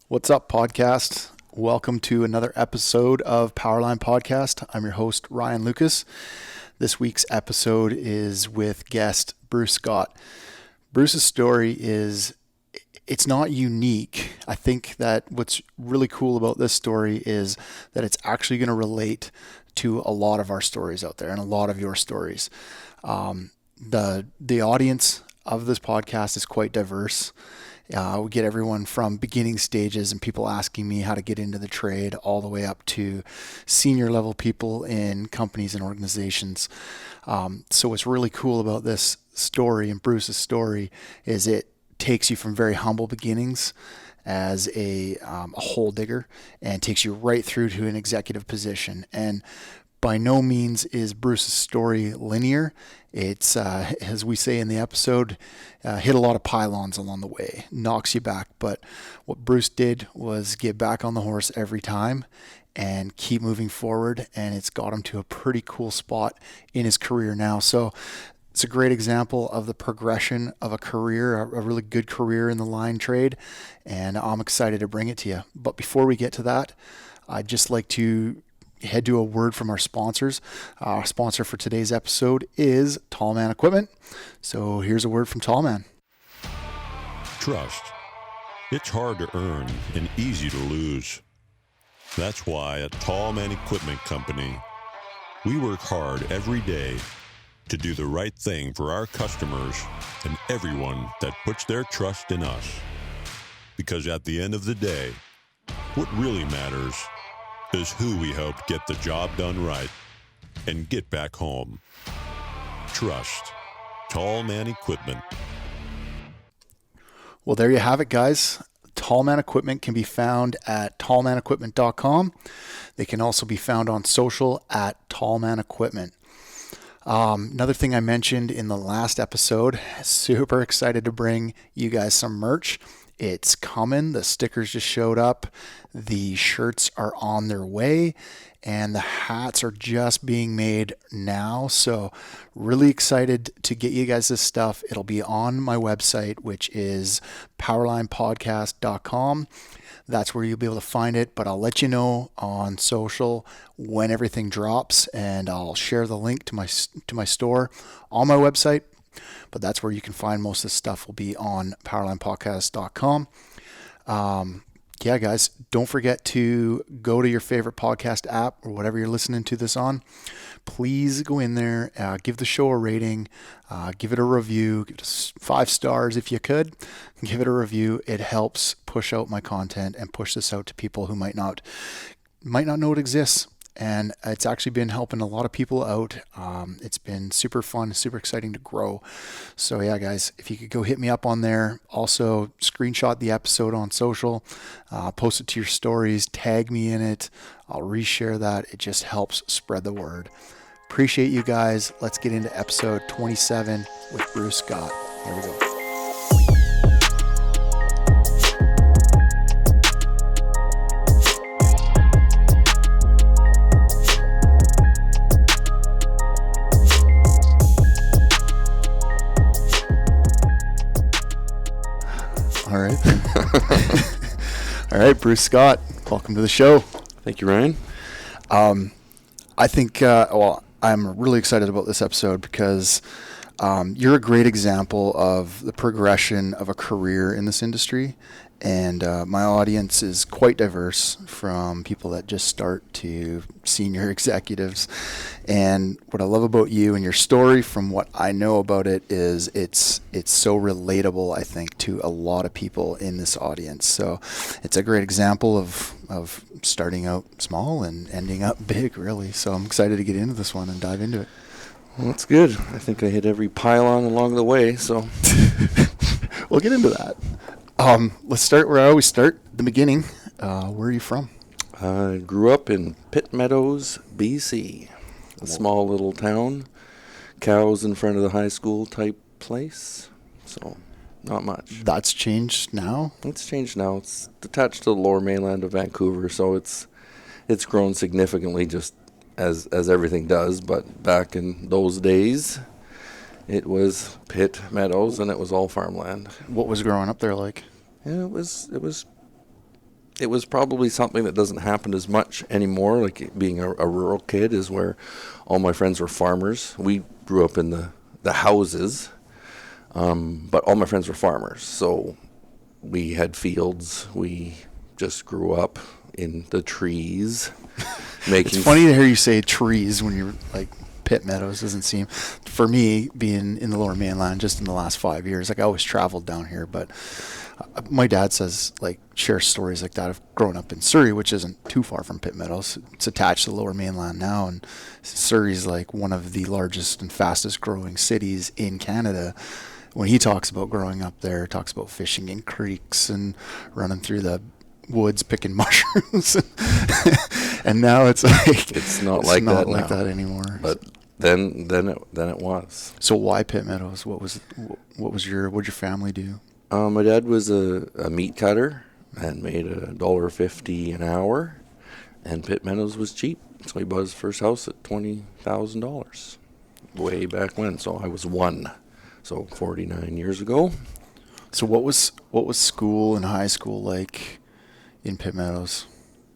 What's up, podcast? Welcome to another episode of Powerline Podcast. I'm your host, Ryan Lucas. This week's episode is with guest Bruce Scott. Bruce's story it's not unique. I think that what's really cool about this story is that it's actually going to relate to a lot of our stories out there and a lot of your stories. The audience of this podcast is quite diverse. We get everyone from beginning stages and people asking me how to get into the trade all the way up to senior level people in companies and organizations. So what's really cool about this story and Bruce's story is it takes you from very humble beginnings as a hole digger and takes you right through to an executive position. And by no means is Bruce's story linear. It's, as we say in the episode, hit a lot of pylons along the way, knocks you back. But what Bruce did was get back on the horse every time and keep moving forward. And it's got him to a pretty cool spot in his career now. So it's a great example of the progression of a career, a really good career in the line trade. And I'm excited to bring it to you. But before we get to that, I'd just like to head to a word from our sponsors. Our sponsor for today's episode is Tallman Equipment. So here's a word from Tallman. Trust. It's hard to earn and easy to lose. That's why at Tallman Equipment Company, we work hard every day to do the right thing for our customers and everyone that puts their trust in us. Because at the end of the day, what really matters is who we help get the job done right and get back home. Trust. Tallman Equipment. Well, there you have it, guys. Tallman Equipment can be found at tallmanequipment.com. They can also be found on social at Tallman Equipment. Another thing I mentioned in the last episode, super excited to bring you guys some merch. It's coming. The stickers just showed up. The shirts are on their way and the hats are just being made now. So really excited to get you guys this stuff. It'll be on my website, which is powerlinepodcast.com. That's where you'll be able to find it, but I'll let you know on social when everything drops and I'll share the link to my store on my website. But that's where you can find most of the stuff will be on powerlinepodcast.com. Yeah, guys, don't forget to go to your favorite podcast app or whatever you're listening to this on. Please go in there, give the show a rating, give it a review, give it 5 stars if you could. Give it a review. It helps push out my content and push this out to people who might not know it exists. And it's actually been helping a lot of people out. It's been super fun, super exciting to grow. So yeah, guys, if you could go hit me up on there. Also, screenshot the episode on social, post it to your stories, tag me in it. I'll reshare that. It just helps spread the word. Appreciate you guys. Let's get into episode 27 with Bruce Scott. Here we go. All right. All right, Bruce Scott, welcome to the show. Thank you, Ryan. I think, I'm really excited about this episode because you're a great example of the progression of a career in this industry. And my audience is quite diverse, from people that just start to senior executives. And what I love about you and your story, from what I know about it, is it's so relatable, I think, to a lot of people in this audience. So it's a great example of starting out small and ending up big, really. So I'm excited to get into this one and dive into it. Well, that's good. I think I hit every pylon along the way, so. We'll get into that. Let's start where I always start, the beginning. Where are you from? I grew up in Pitt Meadows, BC. A small little town. Cows in front of the high school type place. So, not much. That's changed now? It's changed now. It's attached to the lower mainland of Vancouver, so it's grown significantly, just as everything does. But back in those days, it was Pitt Meadows, and it was all farmland. What was growing up there like? Yeah, it was it was probably something that doesn't happen as much anymore. Like being a rural kid is where all my friends were farmers. We grew up in the houses, but all my friends were farmers. So we had fields. We just grew up in the trees. It's funny to hear you say trees when you're like Pitt Meadows. Doesn't seem, for me, being in the Lower Mainland just in the last 5 years, like I always traveled down here, but my dad says, like, shares stories like that of growing up in Surrey, which isn't too far from Pitt Meadows. It's attached to the Lower Mainland now, and Surrey's like one of the largest and fastest growing cities in Canada. When he talks about growing up there, talks about fishing in creeks and running through the woods picking mushrooms. And now it's like it's not like that anymore. But then it was. So why Pitt Meadows? What'd your family do? My dad was a meat cutter and made $1.50 an hour, and Pitt Meadows was cheap, so he bought his first house at $20,000 way back when. So I was 1, so 49 years ago. So what was school and high school like in Pitt Meadows?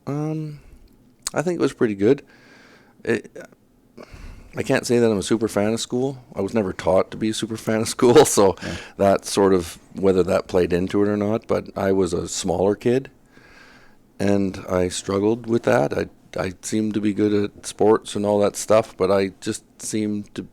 I think it was pretty good. I can't say that I'm a super fan of school. I was never taught to be a super fan of school, so that's sort of whether that played into it or not. But I was a smaller kid, and I struggled with that. I seemed to be good at sports and all that stuff, but I just seemed to,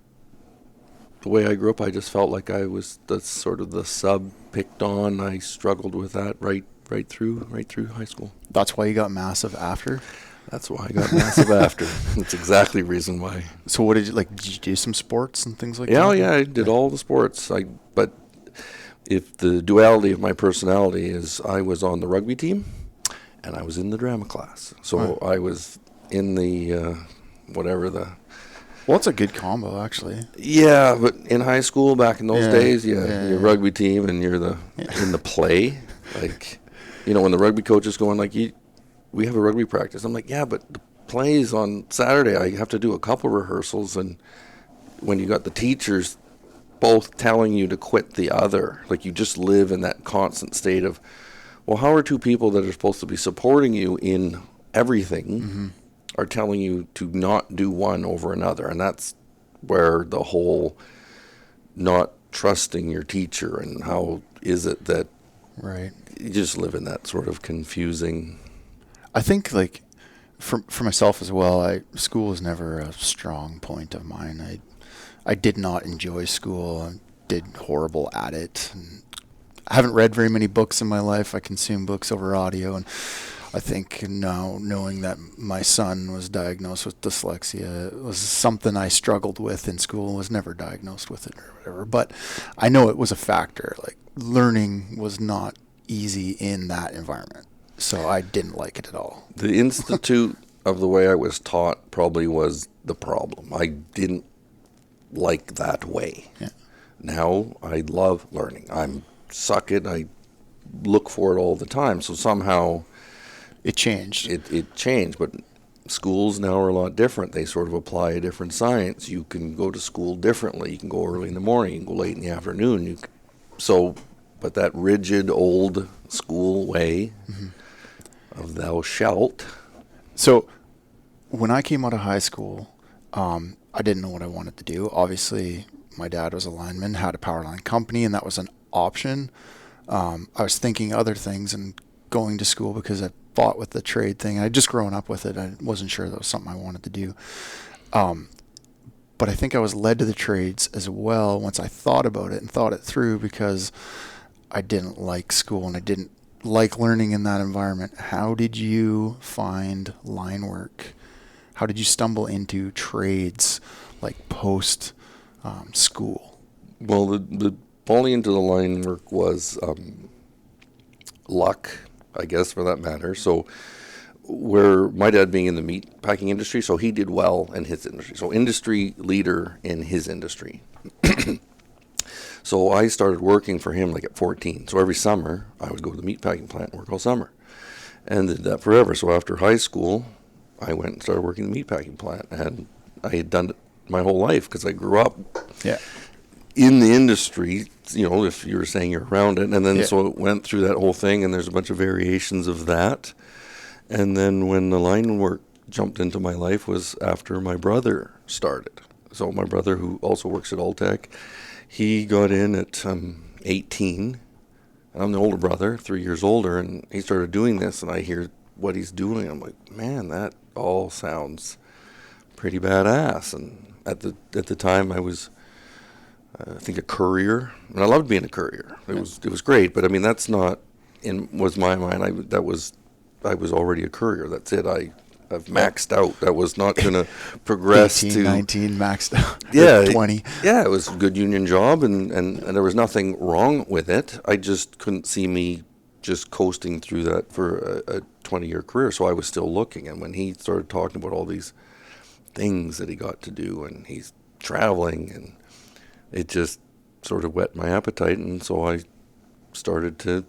the way I grew up, I just felt like I was the sort of the sub picked on. I struggled with that right through high school. That's why you got massive after? That's why I got massive after. That's exactly the reason why. So what did you do some sports and things like that? Yeah, I did all the sports. But if the duality of my personality is I was on the rugby team and I was in the drama class. So I was in the Well, it's a good combo, actually. Yeah, but in high school back in those days, you're rugby team and you're in the play. Like, when the rugby coach is going like, we have a rugby practice. I'm like, yeah, but the plays on Saturday, I have to do a couple rehearsals. And when you got the teachers both telling you to quit the other, like you just live in that constant state of, well, how are two people that are supposed to be supporting you in everything are telling you to not do one over another? And that's where the whole not trusting your teacher and how is it that you just live in that sort of confusing. I think, like, for myself as well, school was never a strong point of mine. I did not enjoy school. I did horrible at it. And I haven't read very many books in my life. I consume books over audio, and I think now, knowing that my son was diagnosed with dyslexia, it was something I struggled with in school. Was never diagnosed with it or whatever, but I know it was a factor. Like, learning was not easy in that environment. So I didn't like it at all. The institute of the way I was taught probably was the problem. I didn't like that way. Yeah. Now I love learning. I suck it. I look for it all the time. So somehow it changed. It changed, but schools now are a lot different. They sort of apply a different science. You can go to school differently. You can go early in the morning. You can go late in the afternoon. But that rigid old school way of thou shalt. So when I came out of high school, I didn't know what I wanted to do. Obviously, my dad was a lineman, had a Powerline company, and that was an option. I was thinking other things and going to school because I fought with the trade thing. I'd just grown up with it. I wasn't sure that was something I wanted to do. But I think I was led to the trades as well once I thought about it and thought it through, because I didn't like school and I didn't like learning in that environment. How did you find Linework? How did you stumble into trades like post school? Well, the falling into the Linework was luck, I guess, for that matter. So where my dad being in the meat packing industry, so he did well in his industry. So industry leader in his industry. So I started working for him like at 14. So every summer I would go to the meat packing plant and work all summer. And did that forever. So after high school, I went and started working in the meat packing plant. And I had done it my whole life because I grew up in the industry, if you were saying you're around it, and then so it went through that whole thing, and there's a bunch of variations of that. And then when the Linework jumped into my life was after my brother started. So my brother, who also works at Alltech, he got in at 18. I'm the older brother, 3 years older, and he started doing this, and I hear what he's doing. I'm like, man, that all sounds pretty badass. And at the time, I was, I think, a courier, and I loved being a courier. It was great, but I mean, that's not was my mind. I was already a courier. That's it. I've maxed out. I was not going to progress 18, to 19 maxed out. Yeah, 20. Yeah, it was a good union job, and there was nothing wrong with it. I just couldn't see me just coasting through that for a 20-year career. So I was still looking. And when he started talking about all these things that he got to do, and he's traveling, and it just sort of whet my appetite. And so I started to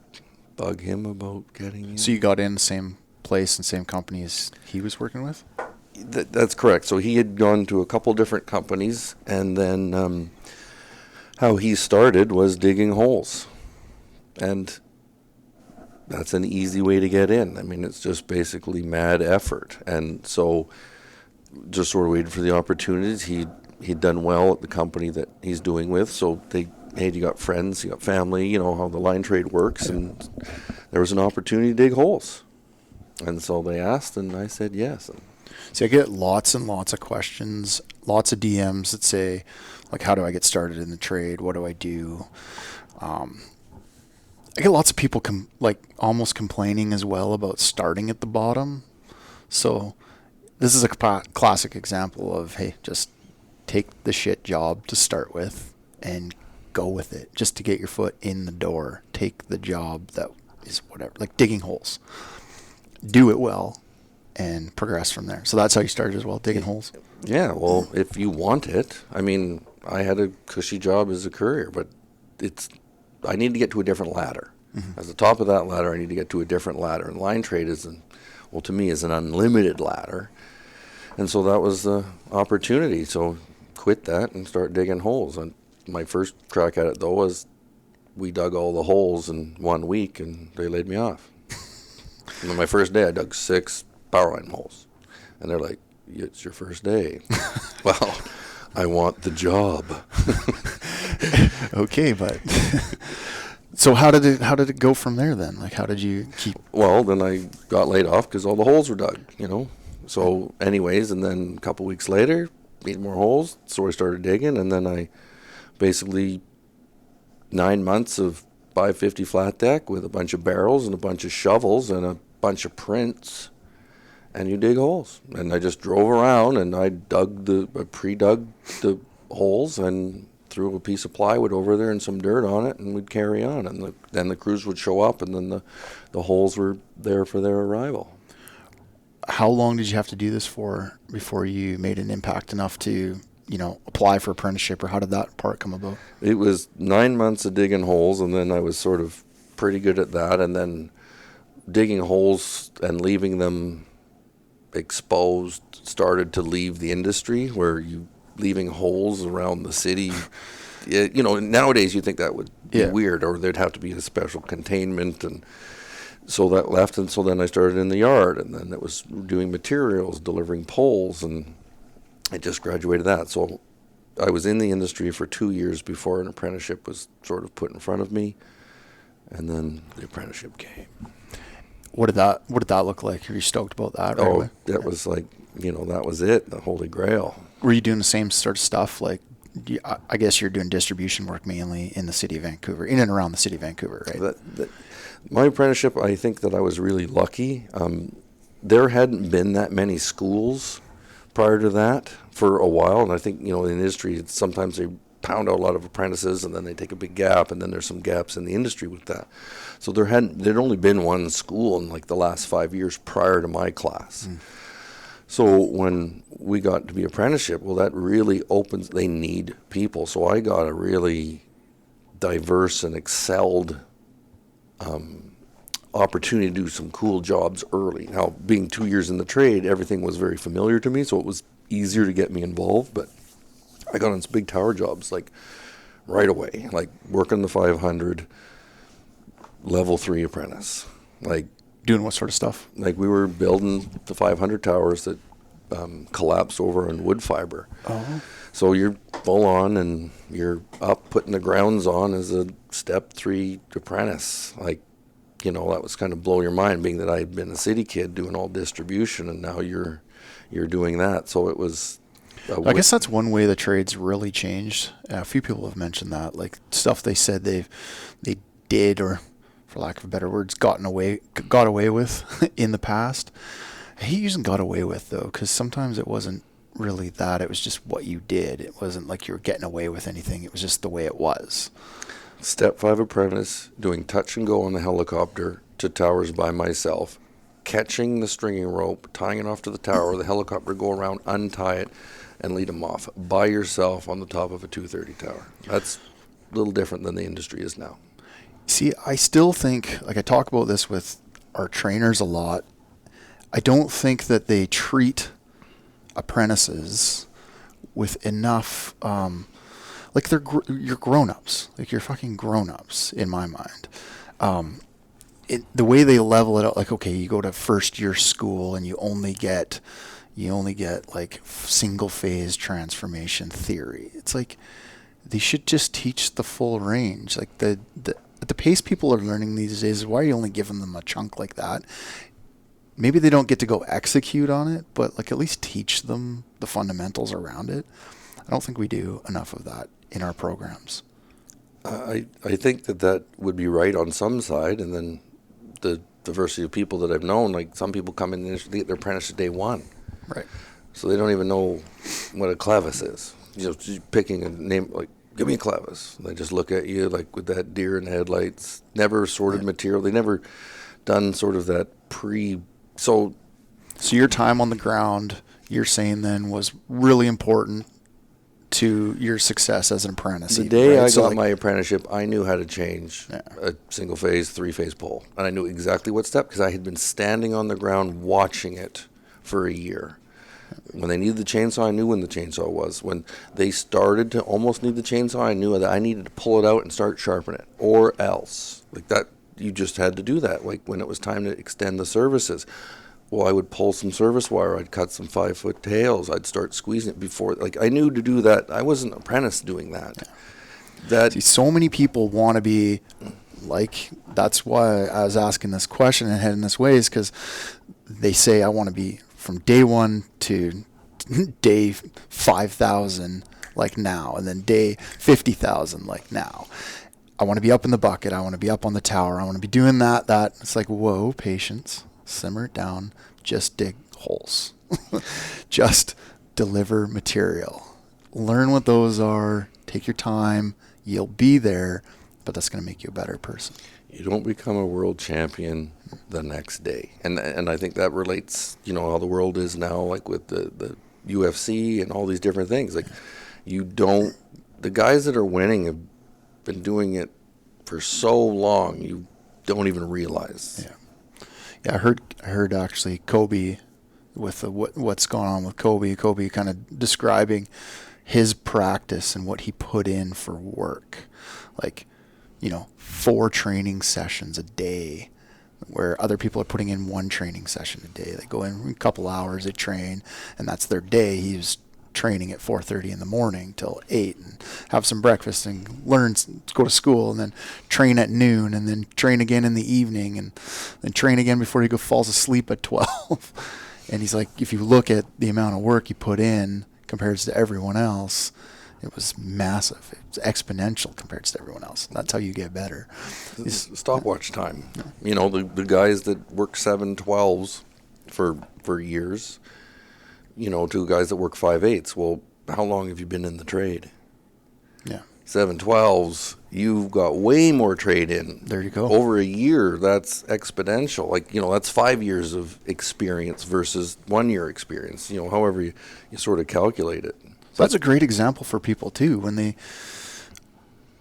bug him about getting in. So you got in the same place and same company as he was working with? That's correct. So he had gone to a couple different companies, and then how he started was digging holes. And that's an easy way to get in. I mean, it's just basically mad effort. And so just sort of waited for the opportunities. He'd done well at the company that he's doing with, so hey, you got friends, you got family, you know how the line trade works, and there was an opportunity to dig holes. And so they asked, and I said yes. See, I get lots and lots of questions, lots of DMs that say, like, how do I get started in the trade? What do I do? I get lots of people almost complaining as well about starting at the bottom. So this is a classic example of, hey, just take the shit job to start with and go with it, just to get your foot in the door. Take the job that is whatever, like digging holes. Do it well and progress from there. So that's how you started as well, digging holes? Yeah, well, if you want it. I mean, I had a cushy job as a courier, but I need to get to a different ladder. Mm-hmm. As the top of that ladder, I need to get to a different ladder. And line trade to me is an unlimited ladder. And so that was the opportunity. So quit that and start digging holes. And my first crack at it, though, was we dug all the holes in 1 week, and they laid me off. And on my first day, I dug 6 Powerline holes. And they're like, it's your first day. Well, I want the job. Okay, but so how did it go from there then? Like, how did you keep? Well, then I got laid off because all the holes were dug, So anyways, and then a couple weeks later, need more holes. So I started digging, and then I basically 9 months of 550 flat deck with a bunch of barrels and a bunch of shovels and a bunch of prints, and you dig holes. And I just drove around, and I pre-dug the holes and threw a piece of plywood over there and some dirt on it, and we'd carry on. And then the crews would show up, and then the holes were there for their arrival. How long did you have to do this for before you made an impact enough to, apply for apprenticeship, or how did that part come about? It was 9 months of digging holes, and then I was sort of pretty good at that. And then digging holes and leaving them exposed started to leave the industry, where you leaving holes around the city. Nowadays you think that would be weird, or there'd have to be a special containment, and so that left. And so then I started in the yard, and then it was doing materials, delivering poles, and I just graduated that. So I was in the industry for 2 years before an apprenticeship was sort of put in front of me, and then the apprenticeship came. What did that look like? Are you stoked about that? Right away? That was like, that was it, the holy grail. Were you doing the same sort of stuff? Like, I guess you're doing distribution work mainly in the city of Vancouver, in and around the city of Vancouver, right? My apprenticeship, I think that I was really lucky. There hadn't been that many schools prior to that for a while, and I think, in the industry, sometimes they pound out a lot of apprentices, and then they take a big gap, and then there's some gaps in the industry with that. So there'd only been one school in like the last 5 years prior to my class. So when we got to be apprenticeship, well, that really opens, they need people. So I got a really diverse and excelled opportunity to do some cool jobs early. Now, being 2 years in the trade, everything was very familiar to me, so it was easier to get me involved. But I got on some big tower jobs, like right away. Like working the 500, level 3 apprentice. Like Doing what sort of stuff? Like we were building the 500 towers that collapse over on wood fiber. Oh. So you're full on and you're up putting the grounds on as a step 3 apprentice. Like, you know, that was kind of blow your mind, being that I had been a city kid doing all distribution, and now you're doing that. So it was. I guess that's one way the trade's really changed. A few people have mentioned that, like stuff they said they did, or for lack of better words, got away with in the past. I hate using got away with though, because sometimes it wasn't really that. It was just what you did. It wasn't like you were getting away with anything. It was just the way it was. Step 5 apprentice, doing touch and go on the helicopter to towers by myself, catching the stringing rope, tying it off to the tower, the helicopter go around, untie it, and lead them off by yourself on the top of a 230 tower. That's a little different than the industry is now. See, I still think, like I talk about this with our trainers a lot, I don't think that they treat apprentices with enough, like you're grown-ups. Like you're fucking grown-ups in my mind. The way they level it out, like, okay, you go to first year school and you only get like single phase transformation theory. It's like they should just teach the full range. Like the pace people are learning these days, why are you only giving them a chunk like that? Maybe they don't get to go execute on it, but like at least teach them the fundamentals around it. I don't think we do enough of that in our programs. I think that would be right on some side, and then the diversity of people that I've known, like some people come in and they get their apprentice day 1. Right. So they don't even know what a clavis is. You know, just picking a name, like, give me a clavis. They just look at you like with that deer in the headlights, never sorted material. They never done sort of that So your time on the ground, you're saying then, was really important to your success as an apprentice. The day I got my apprenticeship, I knew how to change a single phase, 3-phase pole. And I knew exactly what step, because I had been standing on the ground watching it for a year. When they needed the chainsaw, I knew when the chainsaw was. When they started to almost need the chainsaw, I knew that I needed to pull it out and start sharpening it, or else. Like that, you just had to do that. Like when it was time to extend the services, well, I would pull some service wire, I'd cut some 5-foot tails, I'd start squeezing it before. Like I knew to do that. I wasn't an apprentice doing that. See, so many people want to be like. That's why I was asking this question and heading this way, is because they say I want to be from day 1 to day 5,000 like now, and then day 50,000 like now. I want to be up in the bucket. I want to be up on the tower. I want to be doing that. It's like, whoa, patience, simmer it down. Just dig holes. Just deliver material. Learn what those are. Take your time. You'll be there, but that's going to make you a better person. You don't become a world champion the next day. And I think that relates, you know, how the world is now, like with the UFC and all these different things. Like the guys that are winning have been doing it for so long, you don't even realize. Yeah, I heard actually Kobe, with what's going on with Kobe kind of describing his practice and what he put in for work. Like, you know, 4 training sessions a day, where other people are putting in 1 training session a day. They go in a couple hours, they train, and that's their day. He was training at 4:30 in the morning till 8, and have some breakfast and go to school, and then train at noon, and then train again in the evening, and then train again before he falls asleep at 12. And he's like, if you look at the amount of work he put in compared to everyone else, it was massive. It was exponential compared to everyone else. That's how you get better. Stopwatch time. You know, the guys that work 7/12s for years, you know, to guys that work 5/8. Well, how long have you been in the trade? Yeah. 7/12s, you've got way more trade in. There you go. Over a year, that's exponential. Like, you know, that's 5 years of experience versus 1 year experience, you know, however you sort of calculate it. So that's a great example for people too. When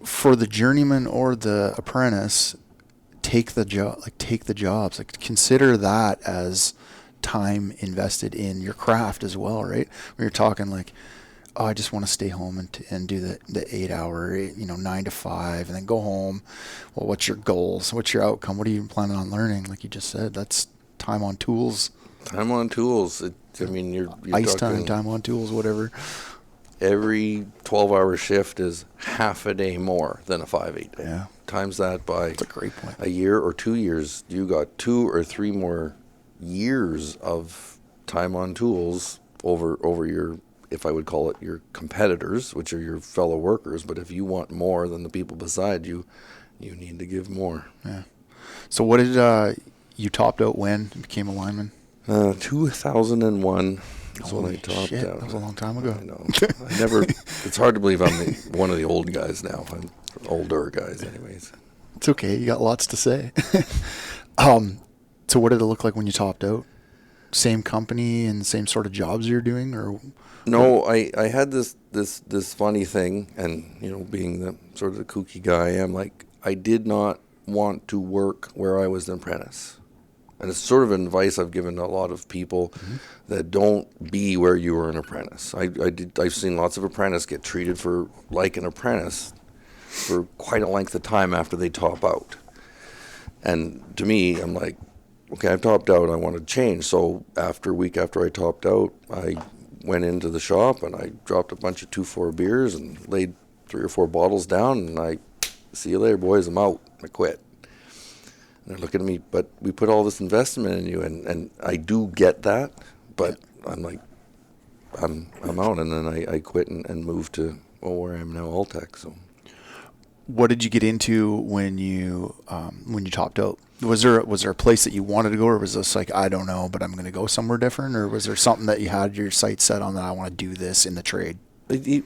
for the journeyman or the apprentice, take the jobs. Like, consider that as time invested in your craft as well, right? When you're talking like, oh, I just want to stay home and do the 8 hour, 9 to 5 and then go home. Well, what's your goals? What's your outcome? What are you planning on learning? Like you just said, that's time on tools. Time on tools. You're ice time on tools, whatever. Every 12-hour shift is half a day more than a 5-8 day. Yeah. Times that by That's a great point. a year or 2 years, you got 2 or 3 more years of time on tools over your, if I would call it, your competitors, which are your fellow workers. But if you want more than the people beside you, you need to give more. Yeah. So what did you topped out when you became a lineman? 2001 is when I topped shit, out. That was a long time ago. I know. It's hard to believe I'm one of the old guys now. I'm older guys anyways. It's okay. You got lots to say. So what did it look like when you topped out? Same company and same sort of jobs you're doing, or? No, I had this funny thing, and being the sort of the kooky guy I am, like I did not want to work where I was an apprentice. And it's sort of advice I've given to a lot of people that don't be where you were an apprentice. I've seen lots of apprentices get treated like an apprentice for quite a length of time after they top out. And to me, I'm like, okay, I've topped out. I want to change. So a week after I topped out, I went into the shop and I dropped a bunch of 2-4 beers and laid 3 or 4 bottles down. And I, see you later, boys. I'm out. I quit. And they're looking at me, but we put all this investment in you, and I do get that, but I'm like, I'm out, and then I quit and moved to where I am now, Alltech. So, what did you get into when you topped out? Was there a place that you wanted to go, or was this like, I don't know, but I'm going to go somewhere different, or was there something that you had your sights set on that I want to do this in the trade? It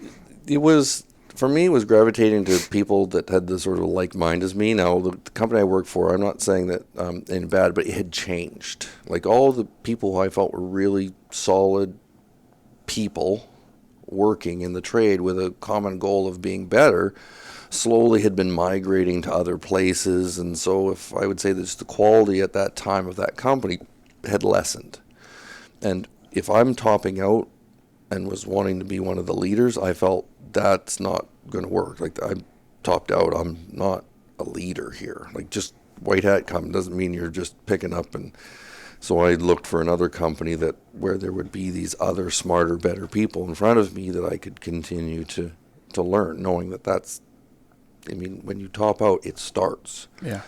was. For me, it was gravitating to people that had the sort of like mind as me. Now, the company I work for, I'm not saying that in bad, but it had changed. Like all the people who I felt were really solid people working in the trade with a common goal of being better, slowly had been migrating to other places. And so if I would say that the quality at that time of that company had lessened. And if I'm topping out and was wanting to be one of the leaders, I felt that's not going to work. Like I'm topped out. I'm not a leader here. Like just white hat come doesn't mean you're just picking up. And so I looked for another company where there would be these other smarter, better people in front of me that I could continue to learn, knowing that's, when you top out, it starts. Yeah.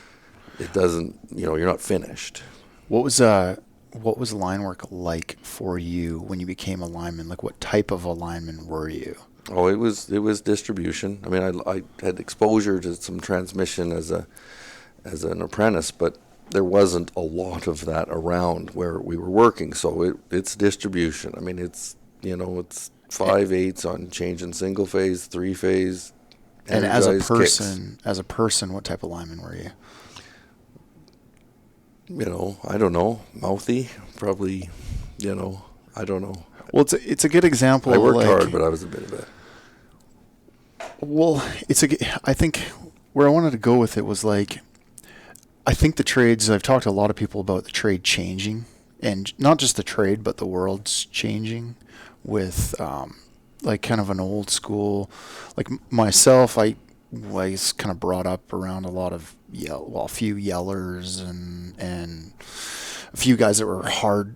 It doesn't, you're not finished. What was Linework like for you when you became a lineman? Like what type of a lineman were you? Oh, it was distribution. I had exposure to some transmission as an apprentice, but there wasn't a lot of that around where we were working. So it's distribution. It's 5/8 on changing single phase, 3-phase. And as a person, what type of lineman were you? I don't know. Mouthy, probably. I don't know. Well, it's a good example. I worked hard, but I was a bit of a. Well, I think where I wanted to go with it was like, I think the trades. I've talked to a lot of people about the trade changing, and not just the trade, but the world's changing with like kind of an old school. Like myself, I was kind of brought up around a lot of a few yellers and a few guys that were hard,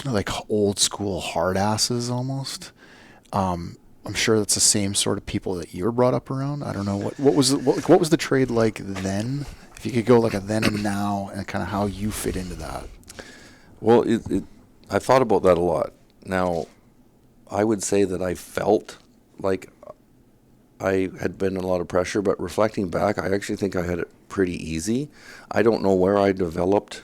like old school hard asses almost. I'm sure that's the same sort of people that you were brought up around. I don't know what was the trade like then? If you could go like a then and now, and kind of how you fit into that. Well, I thought about that a lot. Now, I would say that I felt like I had been in a lot of pressure, but reflecting back, I actually think I had it pretty easy. I don't know where I developed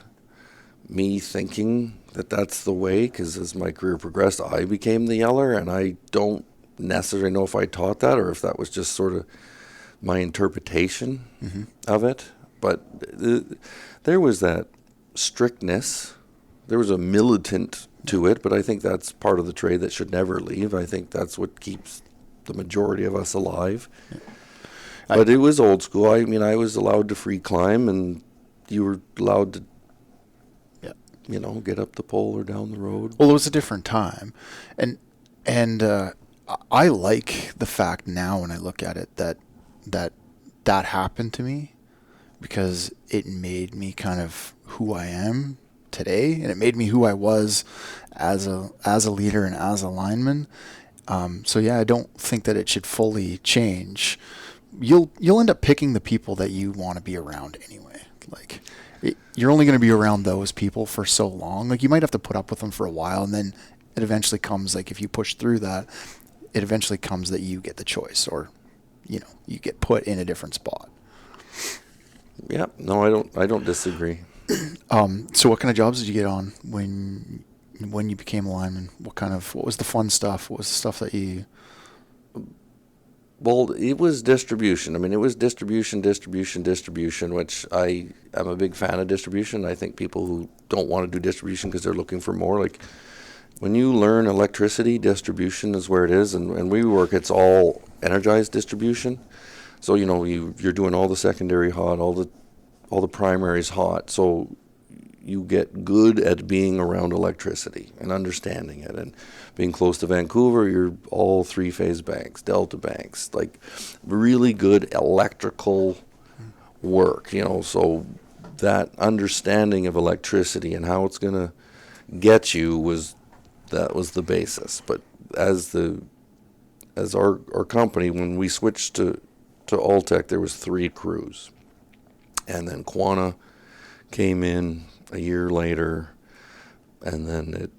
me thinking that that's the way, because as my career progressed, I became the yeller, and I don't necessarily know if I taught that or if that was just sort of my interpretation of it. But there was that strictness. There was a militant to it, but I think that's part of the trade that should never leave. I think that's what keeps the majority of us alive. But it was old school. I was allowed to free climb, and you were allowed to get up the pole or down the road. Well, it was a different time. And I like the fact now when I look at it that happened to me, because it made me kind of who I am today, and it made me who I was as a leader and as a lineman. So yeah, I don't think that it should fully change. You'll end up picking the people that you want to be around anyway. Like, you're only going to be around those people for so long. Like, you might have to put up with them for a while, and then it eventually comes, like, if you push through that, it eventually comes that you get the choice, or, you know, you get put in a different spot. Yeah, no, I don't disagree. So what kind of jobs did you get on when you became a lineman? What was the fun stuff? What was the stuff that you... Well, it was distribution. I mean, it was distribution, which I am a big fan of distribution. I think people who don't want to do distribution because they're looking for more, like, when you learn electricity, distribution is where it is. And we work, it's all energized distribution. So, you know, you're doing all the secondary hot, all the primaries hot. So you get good at being around electricity and understanding it. And being close to Vancouver, you're all three-phase banks, delta banks, like really good electrical work, you know. So that understanding of electricity and how it's going to get you was the basis. But as our company, when we switched to Alltech, there was 3 crews. And then Quana came in a year later, and then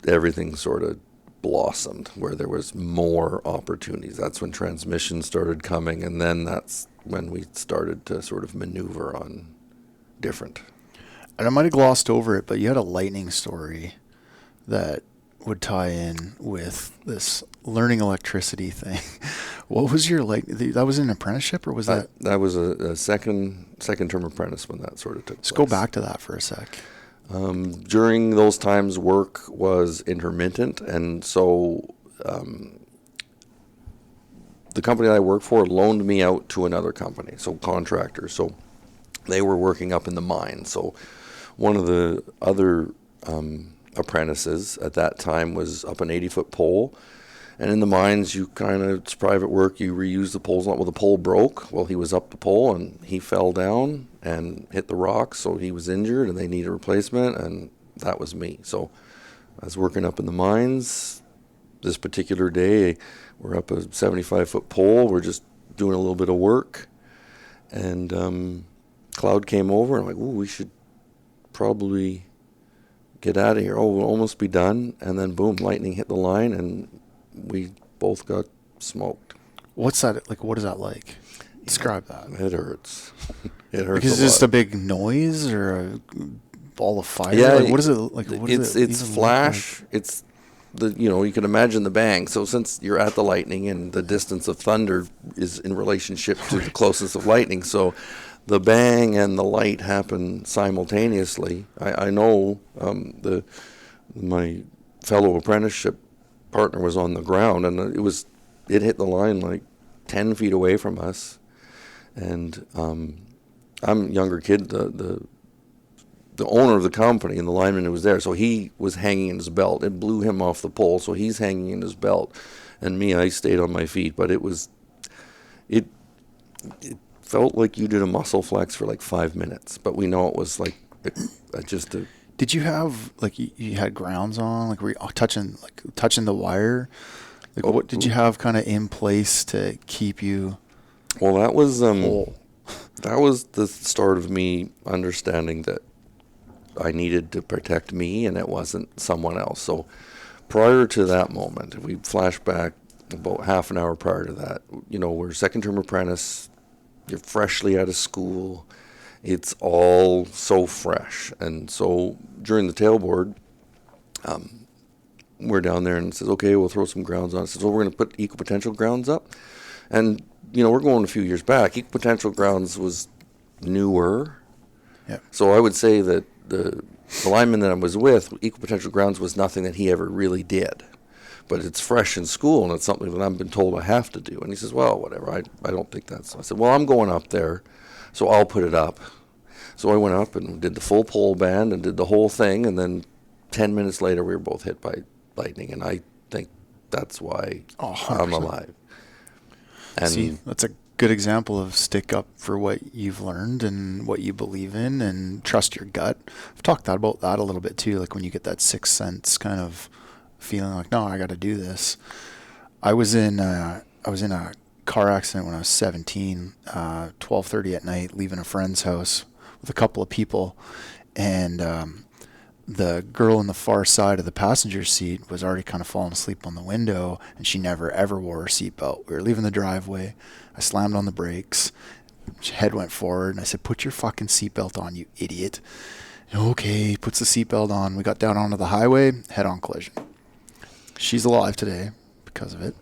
everything sort of blossomed where there was more opportunities. That's when transmission started coming, and then that's when we started to sort of maneuver on different. And I might have glossed over it, but you had a lightning story that would tie in with this learning electricity thing. What was your that was an apprenticeship, or was that? That was a second term apprentice when that sort of took place. Let's go back to that for a sec. During those times, work was intermittent, and so the company that I worked for loaned me out to another company, so contractor. So they were working up in the mine. So one of the other apprentices at that time was up an 80-foot pole. And in the mines, it's private work, you reuse the poles. Well, the pole broke. Well, he was up the pole, and he fell down and hit the rocks, so he was injured, and they needed a replacement, and that was me. So I was working up in the mines. This particular day, we're up a 75-foot pole. We're just doing a little bit of work, and cloud came over, and I'm like, ooh, we should probably get out of here. Oh, we'll almost be done. And then, boom, lightning hit the line, and we both got smoked. What's that like? What is that like? Describe that. It hurts. It hurts. Because it's just a big noise or a ball of fire. Yeah. Like, what is it like? It's flash. Like? It's you can imagine the bang. So since you're at the lightning, and the distance of thunder is in relationship to the closeness of lightning, so the bang and the light happen simultaneously. I know my fellow apprenticeship partner was on the ground, and it hit the line like 10 feet away from us. And I'm a younger kid, the owner of the company and the lineman who was there, so he was hanging in his belt. It blew him off the pole, so he's hanging in his belt. And me, I stayed on my feet, but it felt like you did a muscle flex for like 5 minutes, but we know it was like just a... Did you have, like, you had grounds on? Like, were you touching the wire? Like, what did you have kind of in place to keep you... Well, that was the start of me understanding that I needed to protect me, and it wasn't someone else. So prior to that moment, if we flash back about half an hour prior to that, we're second-term apprentice, you're freshly out of school, it's all so fresh. And so during the tailboard, we're down there, and it says, okay, we'll throw some grounds on. It says, well, we're going to put equipotential grounds up. And, we're going a few years back. Equipotential grounds was newer. Yeah. So I would say that the lineman that I was with, equipotential grounds was nothing that he ever really did. But it's fresh in school, and it's something that I've been told I have to do. And he says, well, whatever, I don't think that's... I said, well, I'm going up there, so I'll put it up. So I went up and did the full pole band and did the whole thing, and then 10 minutes later we were both hit by lightning. And I think that's why 100%. I'm alive. And see, that's a good example of stick up for what you've learned and what you believe in, and trust your gut. I've talked about that a little bit too, like when you get that sixth sense kind of feeling like, no, I got to do this. I was in a car accident when I was 17, 12:30 at night, leaving a friend's house with a couple of people, and the girl in the far side of the passenger seat was already kind of falling asleep on the window, and she never ever wore her seatbelt. We were leaving the driveway. I slammed on the brakes. Her head went forward, and I said, "Put your fucking seatbelt on, you idiot." Okay, puts the seatbelt on. We got down onto the highway, head-on collision. She's alive today because of it,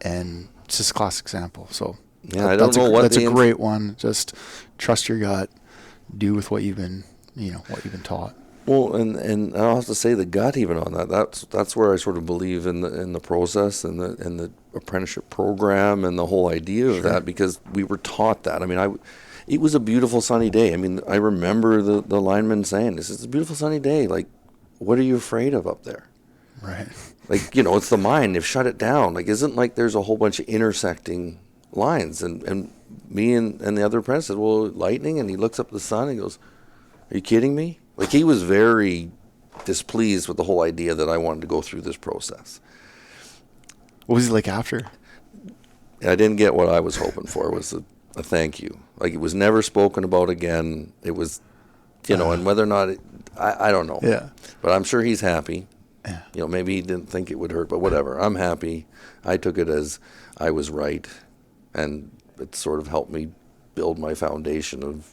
and it's just a classic example. So yeah, I don't know what that's a great one. Just trust your gut. Do with what you've been, what you've been taught. Well, and I'll have to say the gut even on that. That's where I sort of believe in the process and the apprenticeship program and the whole idea of that, because we were taught that. I mean, it was a beautiful sunny day. I mean, I remember the lineman saying, "This is a beautiful sunny day. Like, what are you afraid of up there?" Right. Like, it's the mind. They've shut it down. Like, isn't like there's a whole bunch of intersecting lines. And me and the other apprentice said, "Well, lightning," and he looks up at the sun and goes, "Are you kidding me?" Like, he was very displeased with the whole idea that I wanted to go through this process. What was he like after? I didn't get what I was hoping for. It was a thank you. Like, it was never spoken about again. It was, and whether or not, I don't know. Yeah. But I'm sure he's happy. Yeah. Maybe he didn't think it would hurt, but whatever. I'm happy. I took it as I was right, and it sort of helped me build my foundation of,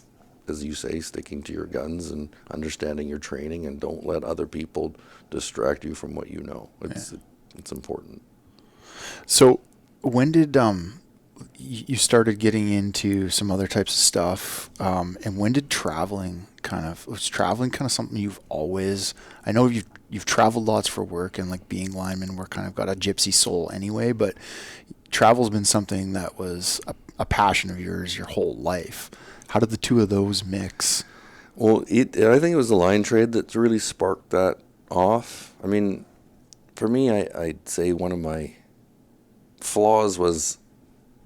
as you say, sticking to your guns and understanding your training, and don't let other people distract you from what you know. It's important. So when did you started getting into some other types of stuff, and when did traveling was traveling kind of something you've always, I know you've traveled lots for work, and like being lineman, we're kind of got a gypsy soul anyway, but travel's been something that was a passion of yours your whole life. How did the two of those mix? Well, I think it was the line trade that really sparked that off. I mean, for me, I'd say one of my flaws was,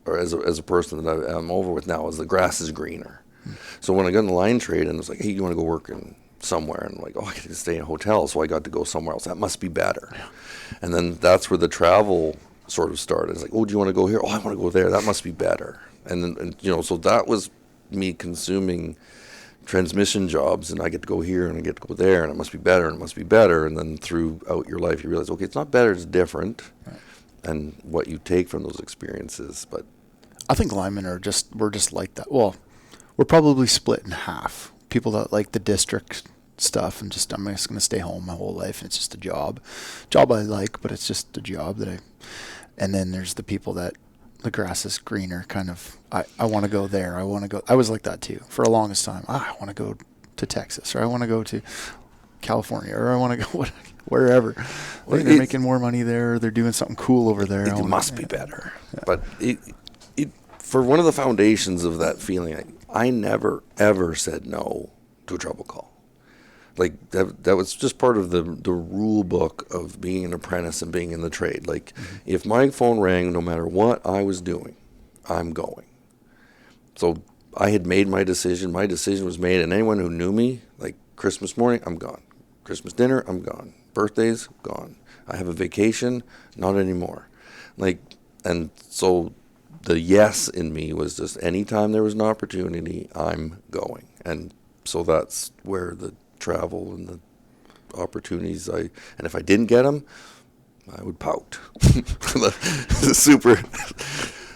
or as a person that I'm over with now, is the grass is greener. So when I got in the line trade and it was like, "Hey, you want to go work in somewhere?" And I'm like, "Oh, I get to stay in a hotel," so I got to go somewhere else. That must be better. Yeah. And then that's where the travel sort of started. It's like, "Oh, do you want to go here?" "Oh, I want to go there. That must be better." And then, so that was me consuming transmission jobs, and I get to go here and I get to go there, and it must be better, and it must be better. And then throughout your life, you realize, okay, it's not better, it's different, right, and what you take from those experiences. But I think linemen we're just like that. Well, we're probably split in half. People that like the district stuff and I'm just going to stay home my whole life, and it's just a job I like, but it's just a job and then there's the people that the grass is greener kind of, I want to go there. I was like that too for the longest time. I want to go to Texas, or I want to go to California, or I want to go wherever. They're making more money there. They're doing something cool over there. It must be better. Yeah. But it for one of the foundations of that feeling, I never, ever said no to a trouble call. Like, that was just part of the rule book of being an apprentice and being in the trade. Like, if my phone rang, no matter what I was doing, I'm going. So I had made my decision. My decision was made, and anyone who knew me, like, Christmas morning, I'm gone. Christmas dinner, I'm gone. Birthdays, gone. I have a vacation, not anymore. Like, and so the yes in me was just anytime there was an opportunity, I'm going. And so that's where the travel and the opportunities and if I didn't get them, I would pout.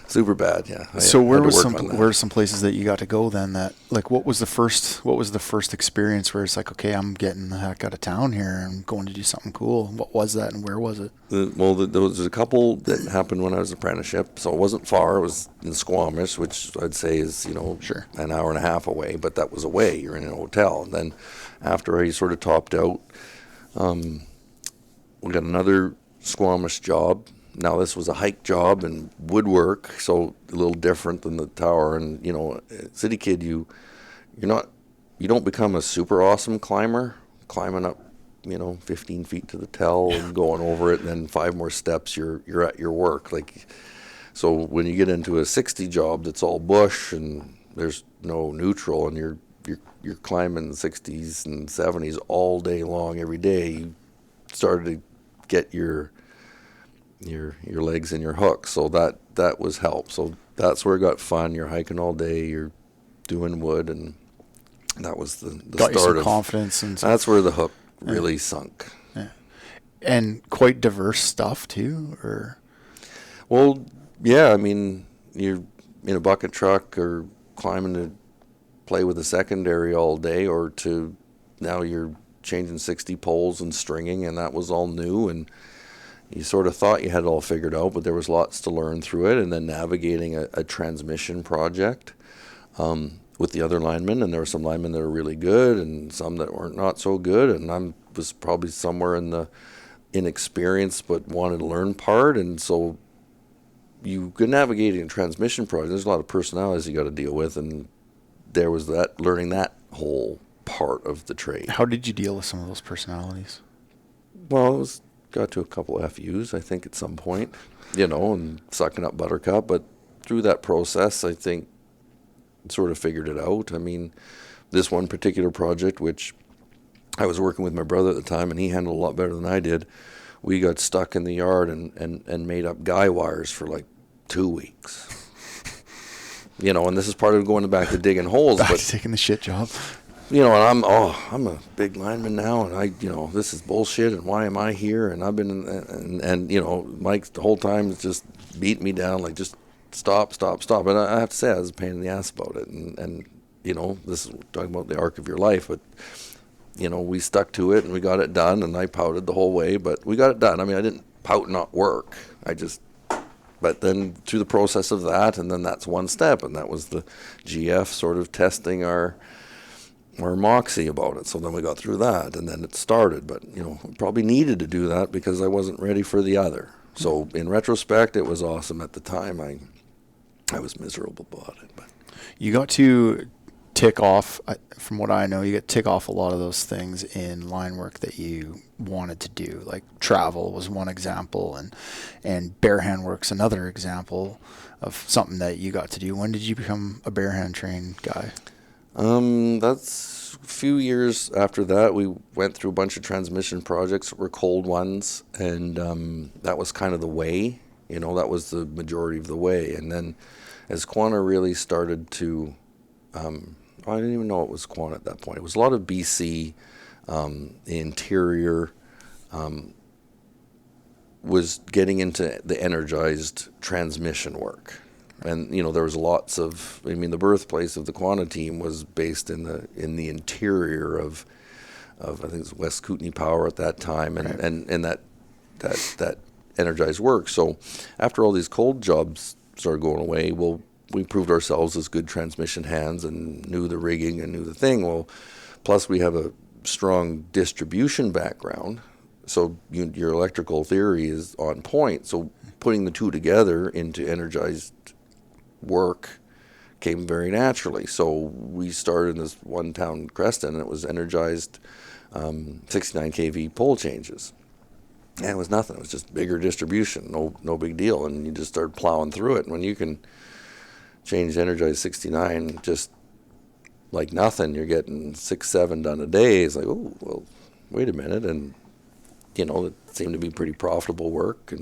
super bad. Yeah. So where are some places that you got to go then that, like, what was the first experience where it's like, okay, I'm getting the heck out of town here and going to do something cool? What was that, and where was it? There was a couple that happened when I was apprenticeship, so it wasn't far. It was in Squamish, which I'd say is, sure, an hour and a half away, but that was away. You're in a hotel. And then after I sort of topped out, we got another Squamish job. Now, this was a hike job and woodwork, so a little different than the tower. And, city kid, you don't become a super awesome climber climbing up 15 feet to the tell and going over it, and then 5 more steps, you're at your work. Like, so when you get into a 60 job that's all bush and there's no neutral, and you're climbing 60s and 70s all day long every day, you started to get your legs in your hook. So that was help. So that's where it got fun. You're hiking all day, you're doing wood, and that was the got start you some of confidence, and that's where the hook really sunk. Yeah. And quite diverse stuff too, or? Well, yeah, I mean, you're in a bucket truck or climbing to play with a secondary all day, or to now you're changing 60 poles and stringing, and that was all new, and you sort of thought you had it all figured out, but there was lots to learn through it. And then navigating a transmission project with the other linemen, and there were some linemen that were really good and some that weren't not so good, and I was probably somewhere in the inexperienced but wanted to learn part. And so you could navigating a transmission project, there's a lot of personalities you got to deal with, and there was that, learning that whole part of the trade. How did you deal with some of those personalities? Well, got to a couple of FUs, I think, at some point, and sucking up buttercup. But through that process, I think, sort of figured it out. I mean, this one particular project, which I was working with my brother at the time, and he handled a lot better than I did, we got stuck in the yard and made up guy wires for like 2 weeks. And this is part of going back to digging holes. Back but to taking the shit job. And I'm a big lineman now, and this is bullshit, and why am I here? And I've been, and Mike the whole time is just beating me down, like, just stop. And I have to say, I was a pain in the ass about it. And this is talking about the arc of your life, but, we stuck to it, and we got it done, and I pouted the whole way, but we got it done. I mean, I didn't pout and not work. But then through the process of that, and then that's one step, and that was the GF sort of testing our moxie about it. So then we got through that, and then it started. But, probably needed to do that because I wasn't ready for the other. So in retrospect, it was awesome. At the time, I was miserable about it. But you got to tick off, from what I know, you got to tick off a lot of those things in line work that you wanted to do. Like travel was one example, and bare hand work's another example of something that you got to do. When did you become a bare hand trained guy? That's a few years after that. We went through a bunch of transmission projects that were cold ones, and that was kind of the way, that was the majority of the way. And then as Quanta really started to, I didn't even know it was Quanta at that point. It was a lot of BC, the interior, was getting into the energized transmission work. And there was lots of. I mean, the birthplace of the Quanta team was based in the interior of I think it was West Kootenay Power at that time, and right. and that energized work. So after all these cold jobs started going away, we proved ourselves as good transmission hands and knew the rigging and knew the thing. Well, plus we have a strong distribution background, so your electrical theory is on point. So putting the two together into energized work came very naturally. So we started in this one town, Creston, and it was energized 69 kV pole changes. And it was nothing. It was just bigger distribution, no big deal. And you just started plowing through it. And when you can change energized 69 just like nothing, you're getting 6-7 done a day. It's like, oh, well, wait a minute. And, it seemed to be pretty profitable work.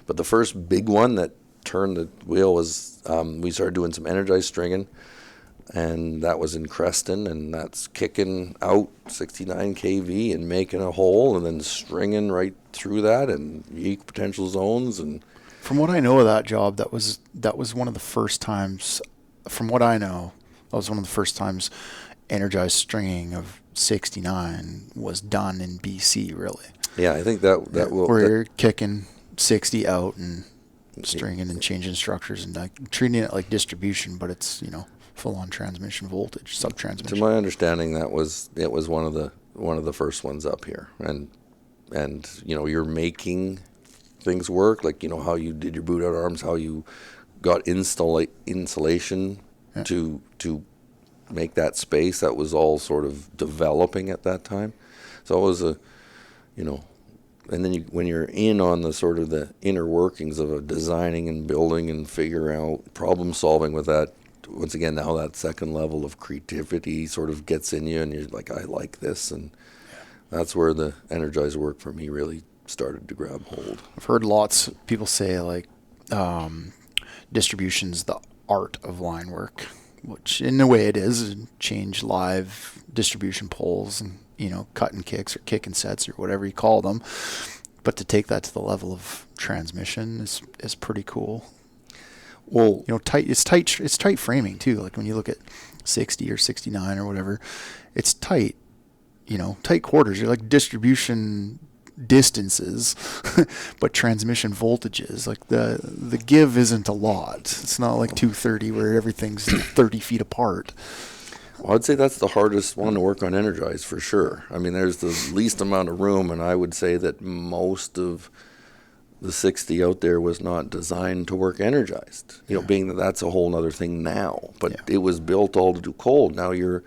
But the first big one that turned the wheel was we started doing some energized stringing, and that was in Creston, and that's kicking out 69 kV and making a hole and then stringing right through that and unique potential zones. And from what I know of that job, that was one of the first times, from what I know, that was one of the first times energized stringing of 69 was done in BC, really. Yeah, I think that will... Where you're kicking 60 out and stringing and changing structures and treating it like distribution, but it's full-on transmission voltage, sub-transmission. To my understanding, it was one of the first ones up here, and you're making things work, like how you did your boot out arms, how you got insulation to make that space. That was all sort of developing at that time. So it was And then when you're in on the sort of the inner workings of designing and building and figuring out problem solving with that, once again, now that second level of creativity sort of gets in you, and you're like, I like this. And that's where the energized work for me really started to grab hold. I've heard lots of people say like distribution's the art of line work, which in a way it is. Change live distribution poles and cut and kicks or kick and sets or whatever you call them, but to take that to the level of transmission is pretty cool. Well, it's tight framing too. Like when you look at 60 or 69 or whatever, it's tight, tight quarters. You're like distribution distances, but transmission voltages. Like the give isn't a lot. It's not like 230 where everything's 30 feet apart. Well, I'd say that's the hardest one to work on energized for sure. I mean, there's the least amount of room, and I would say that most of the 60 out there was not designed to work energized. Being that that's a whole other thing now, but it was built all to do cold. Now you're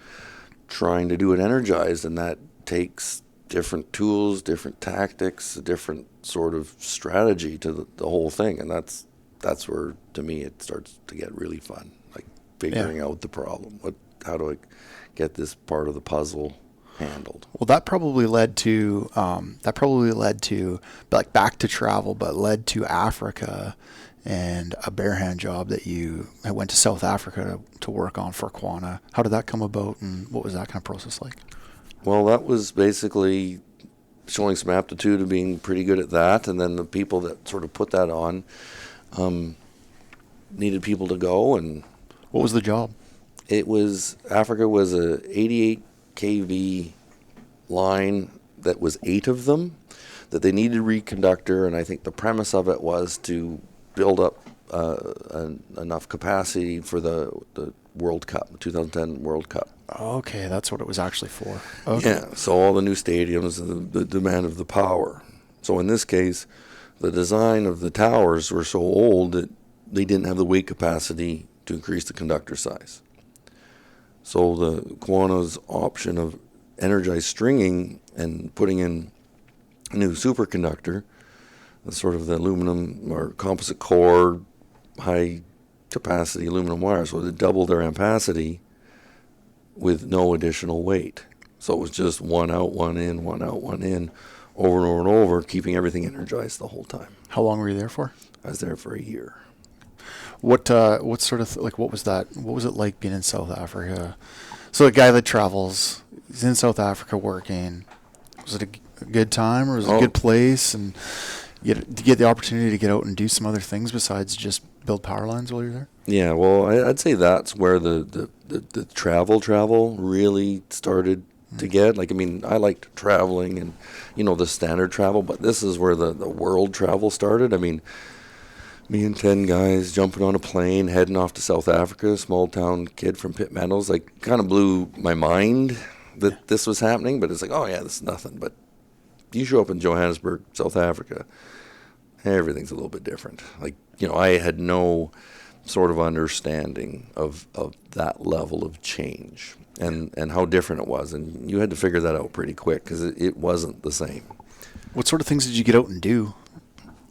trying to do it energized, and that takes different tools, different tactics, a different sort of strategy to the whole thing, and that's where, to me, it starts to get really fun, like figuring out the problem. How do I get this part of the puzzle handled? Well, that probably led to like back to travel, but led to Africa and a bare hand job that you went to South Africa to work on for Quana. How did that come about, and what was that kind of process like? Well, that was basically showing some aptitude of being pretty good at that, and then the people that sort of put that on needed people to go. And what was the job? Africa was a 88 kV line that was 8 of them, that they needed a reconductor, and I think the premise of it was to build up enough capacity for the World Cup, the 2010 World Cup. Okay, that's what it was actually for. Okay. Yeah, so all the new stadiums and the demand of the power. So in this case, the design of the towers were so old that they didn't have the weight capacity to increase the conductor size. So the Quana's option of energized stringing and putting in a new superconductor, sort of the aluminum or composite core, high capacity aluminum wire, so it doubled their ampacity with no additional weight. So it was just one out, one in, one out, one in, over and over and over, keeping everything energized the whole time. How long were you there for? I was there for a year. What sort of what was that? What was it like being in South Africa? So a guy that travels, he's in South Africa working. Was it a good time, or was it a good place? And you get the opportunity to get out and do some other things besides just build power lines while you're there? Yeah, well, I'd say that's where the travel really started to get. Like, I mean, I liked traveling and, the standard travel, but this is where the world travel started. I mean, me and 10 guys jumping on a plane, heading off to South Africa, small town kid from Pitt Meadows, like, kind of blew my mind that this was happening, but it's like, oh yeah, this is nothing. But you show up in Johannesburg, South Africa, everything's a little bit different. Like, I had no sort of understanding of that level of change and how different it was. And you had to figure that out pretty quick because it wasn't the same. What sort of things did you get out and do?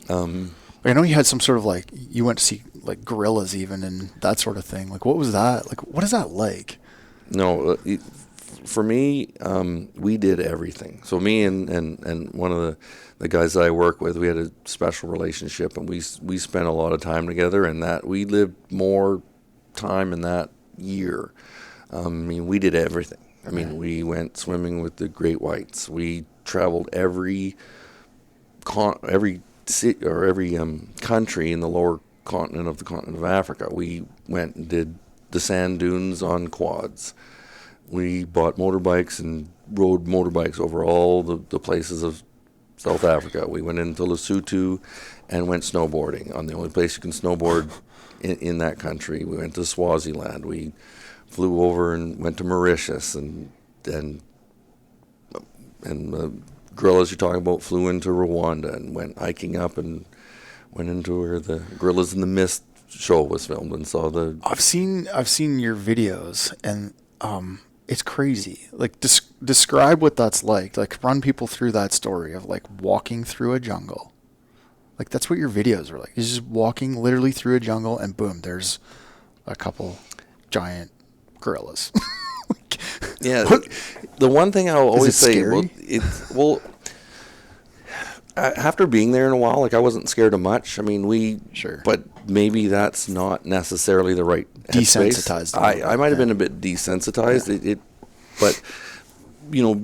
I know you had some sort of you went to see gorillas even and that sort of thing. Like, what was that? Like, what is that like? No, for me, we did everything. So me and one of the guys that I work with, we had a special relationship, and we spent a lot of time together, and that we lived more time in that year. I mean, we did everything. I mean, we went swimming with the great whites. We traveled every city or every country in the lower continent of the continent of Africa. We went and did the sand dunes on quads. We bought motorbikes and rode motorbikes over all the places of South Africa. We went into Lesotho and went snowboarding on the only place you can snowboard in that country. We went to Swaziland. We flew over and went to Mauritius and gorillas you're talking about, flew into Rwanda and went hiking up and went into where the Gorillas in the Mist show was filmed and saw the... I've seen your videos, and It's crazy. Like, describe what that's like. Like, run people through that story of, like, walking through a jungle. Like, that's what your videos are like. You're just walking literally through a jungle, and boom, there's a couple giant gorillas. Yeah. The one thing I'll always say, scary? After being there in a while, like, I wasn't scared of much. I mean, Sure. But maybe that's not necessarily the right Desensitized. I might have been a bit desensitized. But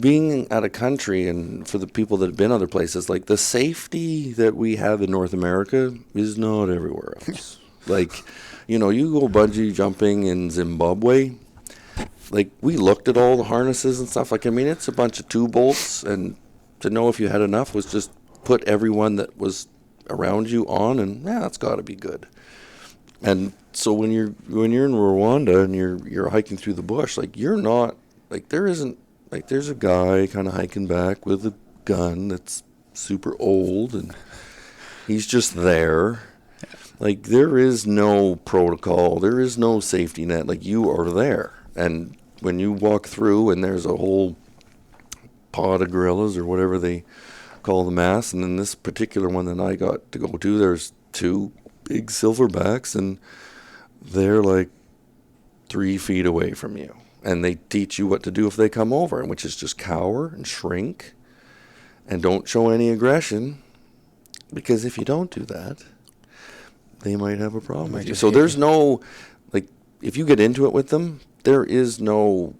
being out of country, and for the people that have been other places, like, the safety that we have in North America is not everywhere else. Like, you go bungee jumping in Zimbabwe. Like, we looked at all the harnesses and stuff. Like, I mean, it's a bunch of 2 bolts, and to know if you had enough was just put everyone that was around you on, and that's got to be good. And so when you're in Rwanda and you're hiking through the bush, like, you're not, like, there's a guy kind of hiking back with a gun that's super old, and he's just there. Like, there is no protocol, there is no safety net. Like, you are there, and when you walk through and there's a whole pod of gorillas or whatever they call the mass, and in this particular one that I got to go to, there's 2 big silverbacks, and they're like 3 feet away from you, and they teach you what to do if they come over, and which is just cower and shrink and don't show any aggression, because if you don't do that, they might have a problem with you. So there's no, like, if you get into it with them, there is no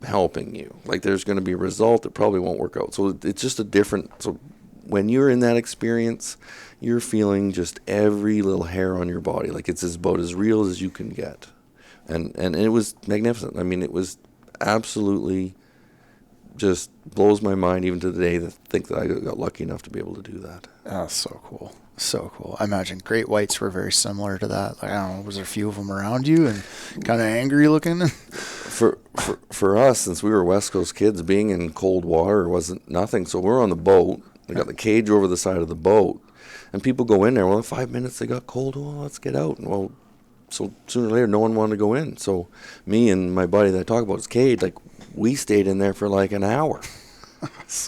helping you. Like, there's going to be a result that probably won't work out. So it's just a different, so when you're in that experience, you're feeling just every little hair on your body. Like, it's about as real as you can get. And it was magnificent. I mean, it was absolutely just blows my mind even to the day to think that I got lucky enough to be able to do that. Oh, so cool. So cool. I imagine great whites were very similar to that. Like, I don't know, was there a few of them around you and kind of angry looking? For us, since we were West Coast kids, being in cold water wasn't nothing. So we're on the boat. We got the cage over the side of the boat, and people go in there. Well, in 5 minutes they got cold. Well, let's get out. And well, so sooner or later, no one wanted to go in. So me and my buddy that I talk about is Cade. Like, we stayed in there for like an hour,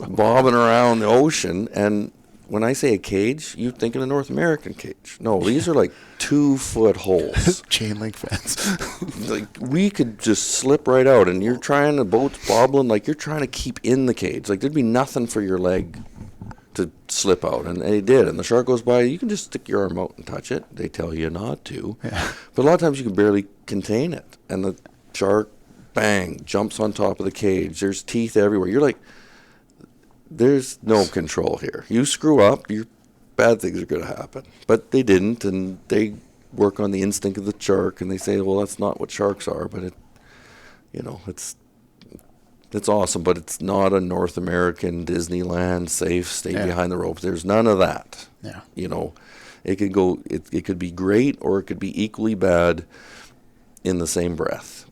bobbing around the ocean. And when I say a cage, you think of a North American cage. No, these are like 2-foot holes. Chain link fence. Like, we could just slip right out, and you're trying, the boat's wobbling, like, you're trying to keep in the cage. Like, there'd be nothing for your leg to slip out, and they did. And the shark goes by, you can just stick your arm out and touch it. They tell you not to. Yeah. But a lot of times you can barely contain it, and the shark, bang, jumps on top of the cage. There's teeth everywhere. You're like, there's no control here. You screw up, bad things are going to happen. But they didn't, and they work on the instinct of the shark, and they say, well, that's not what sharks are. But it's awesome, but it's not a North American Disneyland safe, stay behind the ropes. There's none of that. Yeah. It could go. It could be great, or it could be equally bad in the same breath.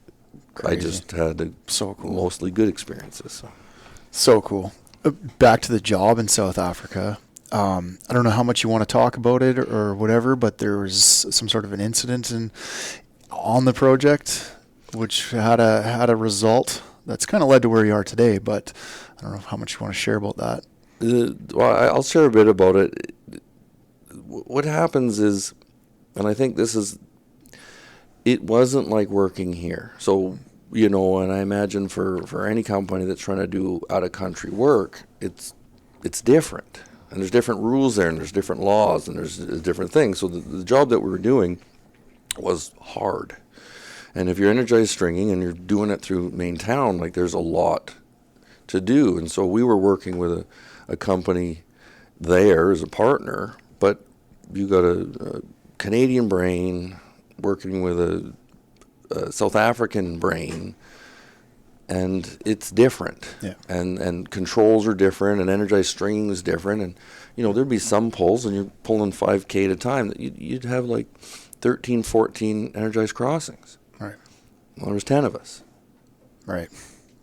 Crazy. I just had mostly good experiences. So cool. Back to the job in South Africa. I don't know how much you want to talk about it or whatever, but there was some sort of an incident on the project, which had a result that's kind of led to where you are today. But I don't know how much you want to share about that. Well, I'll share a bit about it. What happens is, and I think it wasn't like working here. So, and I imagine for any company that's trying to do out-of-country work, it's different. And there's different rules there, and there's different laws, and there's different things. So the job that we were doing was hard. And if you're energized stringing and you're doing it through main town, like, there's a lot to do. And so we were working with a company there as a partner, but you got a Canadian brain working with a South African brain, and it's different. Yeah. And controls are different, and energized stringing is different. And, there'd be some pulls, and you're pulling 5K at a time, that you'd have like 13, 14 energized crossings. Right. Well, there was 10 of us. Right.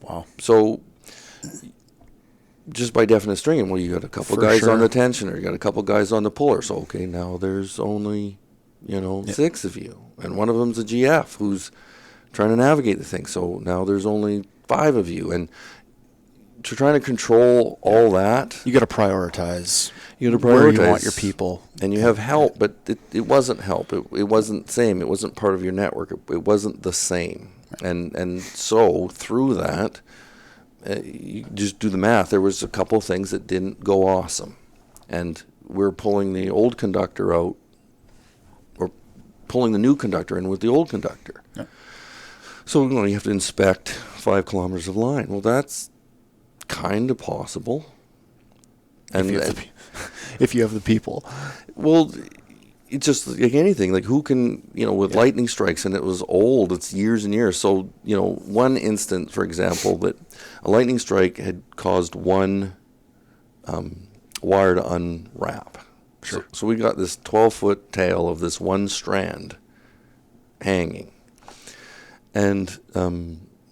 Wow. So just by definite stringing, well, you got a couple guys on the tensioner, you got a couple guys on the puller. So, okay, now there's only, 6 of you. And one of them's a GF who's trying to navigate the thing. So now there's only 5 of you, and to try to control all that. You got to prioritize. You got to prioritize where you want your people. And you have help, but it wasn't help. It wasn't the same. It wasn't part of your network. It wasn't the same. And so through that, you just do the math. There was a couple of things that didn't go awesome. And we're pulling the old conductor out, or pulling the new conductor in with the old conductor. Yeah. So you have to inspect 5 kilometers of line. Well, that's kind of possible. And if you have the people. Well, it's just like anything. Like who can, with lightning strikes, and it was old. It's years and years. So, one instance, for example, that a lightning strike had caused one wire to unwrap. Sure. So we got this 12-foot tail of this one strand hanging. And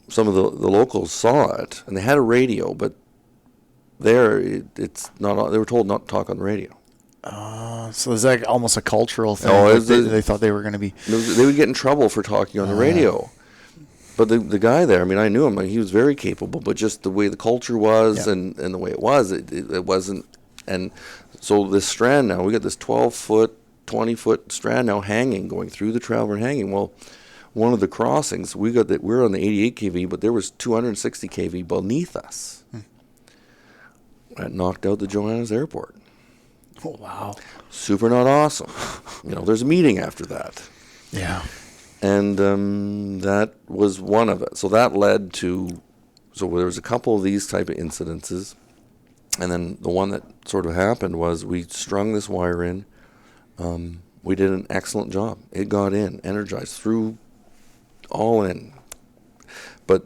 some of the locals saw it, and they had a radio, but it's not. They were told not to talk on the radio. So is that almost a cultural thing? Oh, they thought they were going to be. They would get in trouble for talking on the radio. But the guy there, I knew him. He was very capable, but just the way the culture was and the way it was, it wasn't. And so this strand now, we got this 12-foot, 20-foot strand now hanging, going through the travel and hanging. Well, one of the crossings, we're on the 88 kV, but there was 260 kV beneath us. That knocked out the Johannes Airport. Oh, wow. Super not awesome. There's a meeting after that. Yeah. And that was one of it. So that led to, there was a couple of these type of incidences. And then the one that sort of happened was we strung this wire in. We did an excellent job. It got in, energized, through, all in. But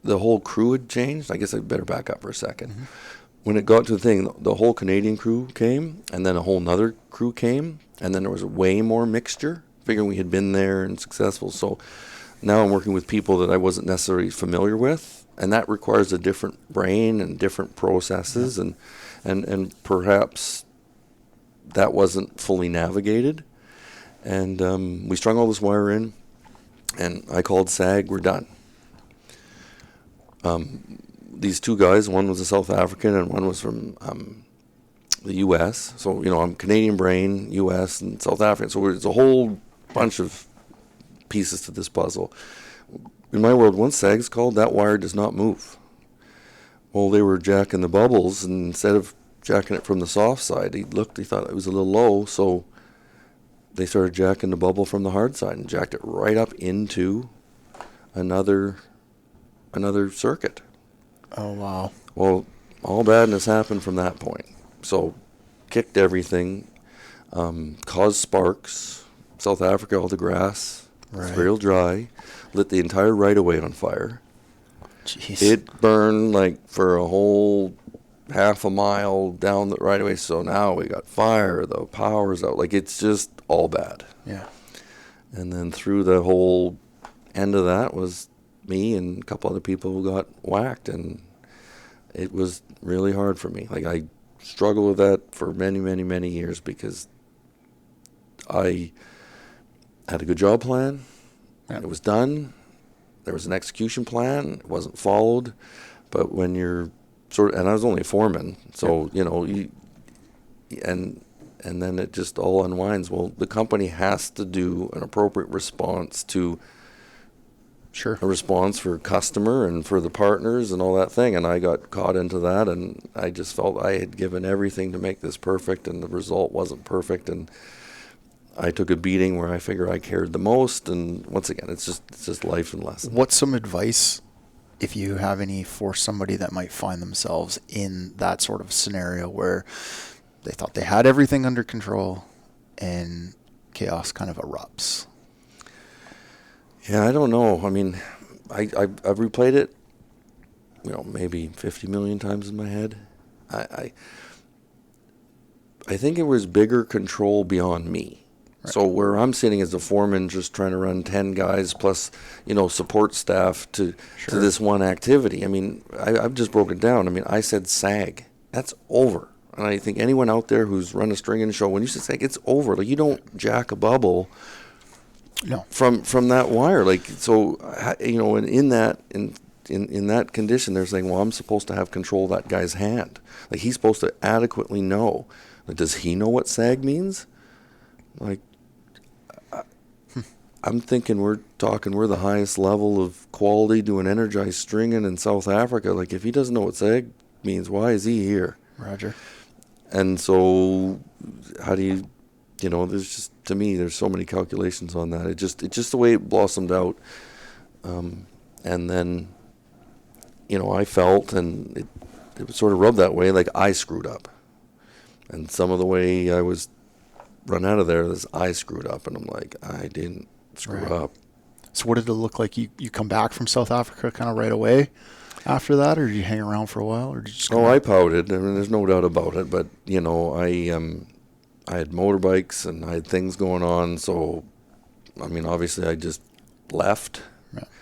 the whole crew had changed. I guess I better back up for a second. Mm-hmm. When it got to the thing, the whole Canadian crew came, and then a whole nother crew came, and then there was way more mixture, figuring we had been there and successful. So now I'm working with people that I wasn't necessarily familiar with, and that requires a different brain and different processes, and perhaps that wasn't fully navigated. And we strung all this wire in, and I called SAG, we're done. These 2 guys, one was a South African and one was from the U.S. So, I'm Canadian brain, U.S. and South African. So it's a whole bunch of pieces to this puzzle. In my world, once SAG's called, that wire does not move. Well, they were jacking the bubbles, and instead of jacking it from the soft side, he thought it was a little low, so they started jacking the bubble from the hard side and jacked it right up into another circuit. Oh, wow. Well, all badness happened from that point. So, kicked everything, caused sparks. South Africa, all the grass, it's real dry, lit the entire right-of-way on fire. Jeez. It burned for a whole half a mile down the right-of-way. So now we got fire, the power's out. It's just all bad. Yeah. And then through the whole end of that was me and a couple other people who got whacked, and it was really hard for me. I struggled with that for many, many, many years because I had a good job plan. Yeah. It was done. There was an execution plan. It wasn't followed. But when you're and I was only a foreman, so, and then it just all unwinds. Well, the company has to do an appropriate response to Sure. a response for customer and for the partners and all that thing. And I got caught into that, and I just felt I had given everything to make this perfect, and the result wasn't perfect. And I took a beating where I figure I cared the most. And once again, it's just life and lesson. What's some advice, if you have any, for somebody that might find themselves in that sort of scenario where they thought they had everything under control and chaos kind of erupts? Yeah, I don't know. I've replayed it, maybe 50 million times in my head. I think it was bigger control beyond me. Right. So where I'm sitting as a foreman, just trying to run 10 guys plus, support staff to this one activity. I've just broken down. I said SAG. That's over. And I think anyone out there who's run a stringing show, when you say SAG, it's over. You don't jack a bubble No. From that wire. Like, so, you know, and in that condition, they're saying, well, I'm supposed to have control of that guy's hand. Like, he's supposed to adequately know. Like, does he know what sag means? Like, I'm thinking we're the highest level of quality doing energized stringing in South Africa. Like, if he doesn't know what sag means, why is he here? Roger. And so, how do you, you know, there's just, to me, there's so many calculations on that. It's just the way it blossomed out. And then, you know, I felt, and it was sort of rubbed that way, like I screwed up. And some of the way I was run out of there is I screwed up. And I'm like, I didn't screw up. So what did it look like? You come back from South Africa kind of right away after that, or did you hang around for a while, or did you just I pouted. I mean, there's no doubt about it. But, you know, I had motorbikes and I had things going on. So, I mean, obviously I just left,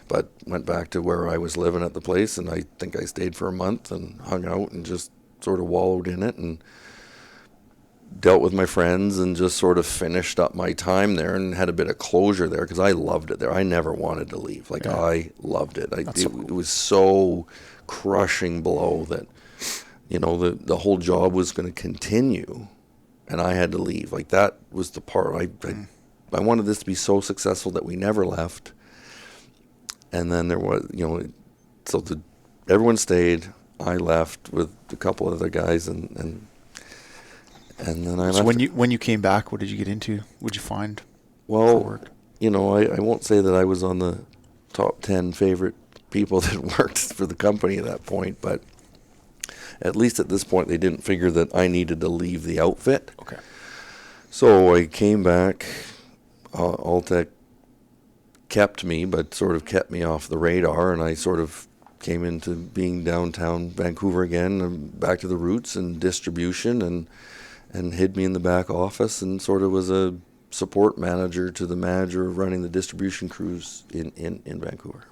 but went back to where I was living at the place. And I think I stayed for a month and hung out and just sort of wallowed in it and dealt with my friends and just sort of finished up my time there and had a bit of closure there because I loved it there. I never wanted to leave. Like, I loved it. It was so crushing blow that, you know, the whole job was going to continue and I had to leave. Like, that was the part. I wanted this to be so successful that we never left. And then there was, you know, so everyone stayed. I left with a couple other guys and then I left. So when you came back, what did you get into? What did you find for work? You know, I won't say that I was on the top 10 favorite people that worked for the company at that point, but at least at this point they didn't figure that I needed to leave the outfit. Okay. So I came back. Alltech kept me, but sort of kept me off the radar, and I sort of came into being downtown Vancouver again, and back to the roots and distribution, and hid me in the back office and sort of was a support manager to the manager running the distribution crews in Vancouver.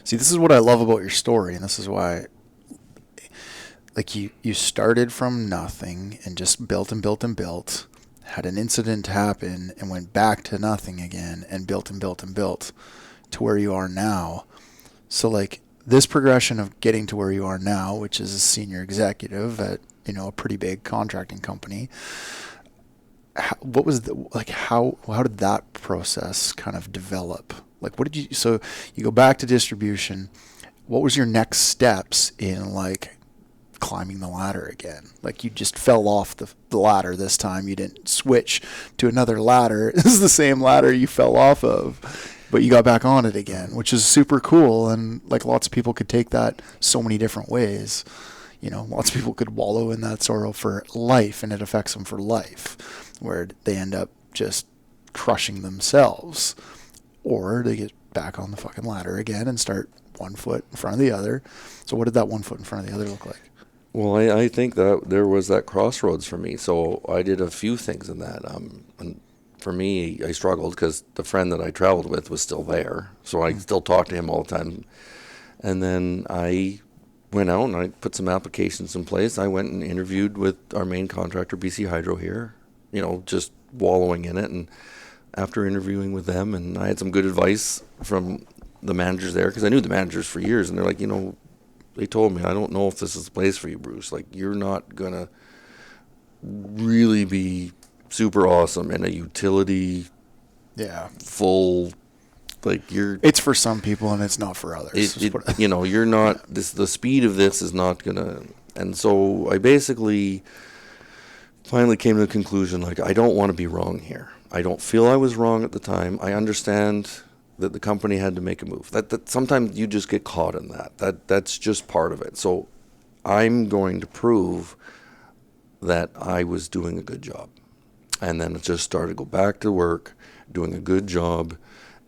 See, this is what I love about your story, and this is why, like, you started from nothing and just built and built and built, had an incident happen and went back to nothing again and built and built and built to where you are now. So, like, this progression of getting to where you are now, which is a senior executive at, you know, a pretty big contracting company. What was how did that process kind of develop? Like, so you go back to distribution. What was your next steps in, like, climbing the ladder again? Like, you just fell off the ladder this time. You didn't switch to another ladder. This is the same ladder you fell off of, but you got back on it again, which is super cool. And, like, lots of people could take that so many different ways. You know, lots of people could wallow in that sorrow for life, and it affects them for life, where they end up just crushing themselves. Or they get back on the fucking ladder again and start one foot in front of the other. So what did that one foot in front of the other look like? Well, I think that there was that crossroads for me. So I did a few things in that. And for me, I struggled because the friend that I traveled with was still there. So I still talked to him all the time. And then I went out and I put some applications in place. I went and interviewed with our main contractor, BC Hydro here, you know, just wallowing in it. And after interviewing with them, and I had some good advice from the managers there, because I knew the managers for years, and they're like, you know, they told me, I don't know if this is the place for you, Bruce. Like, you're not going to really be super awesome in a utility full, like, it's for some people and it's not for others. You know, you're not, the speed of this is not going to, and so I basically finally came to the conclusion, like, I don't want to be wrong here. I don't feel I was wrong at the time. I understand that the company had to make a move. That sometimes you just get caught in that's just part of it. So I'm going to prove that I was doing a good job. And then it just started to go back to work, doing a good job,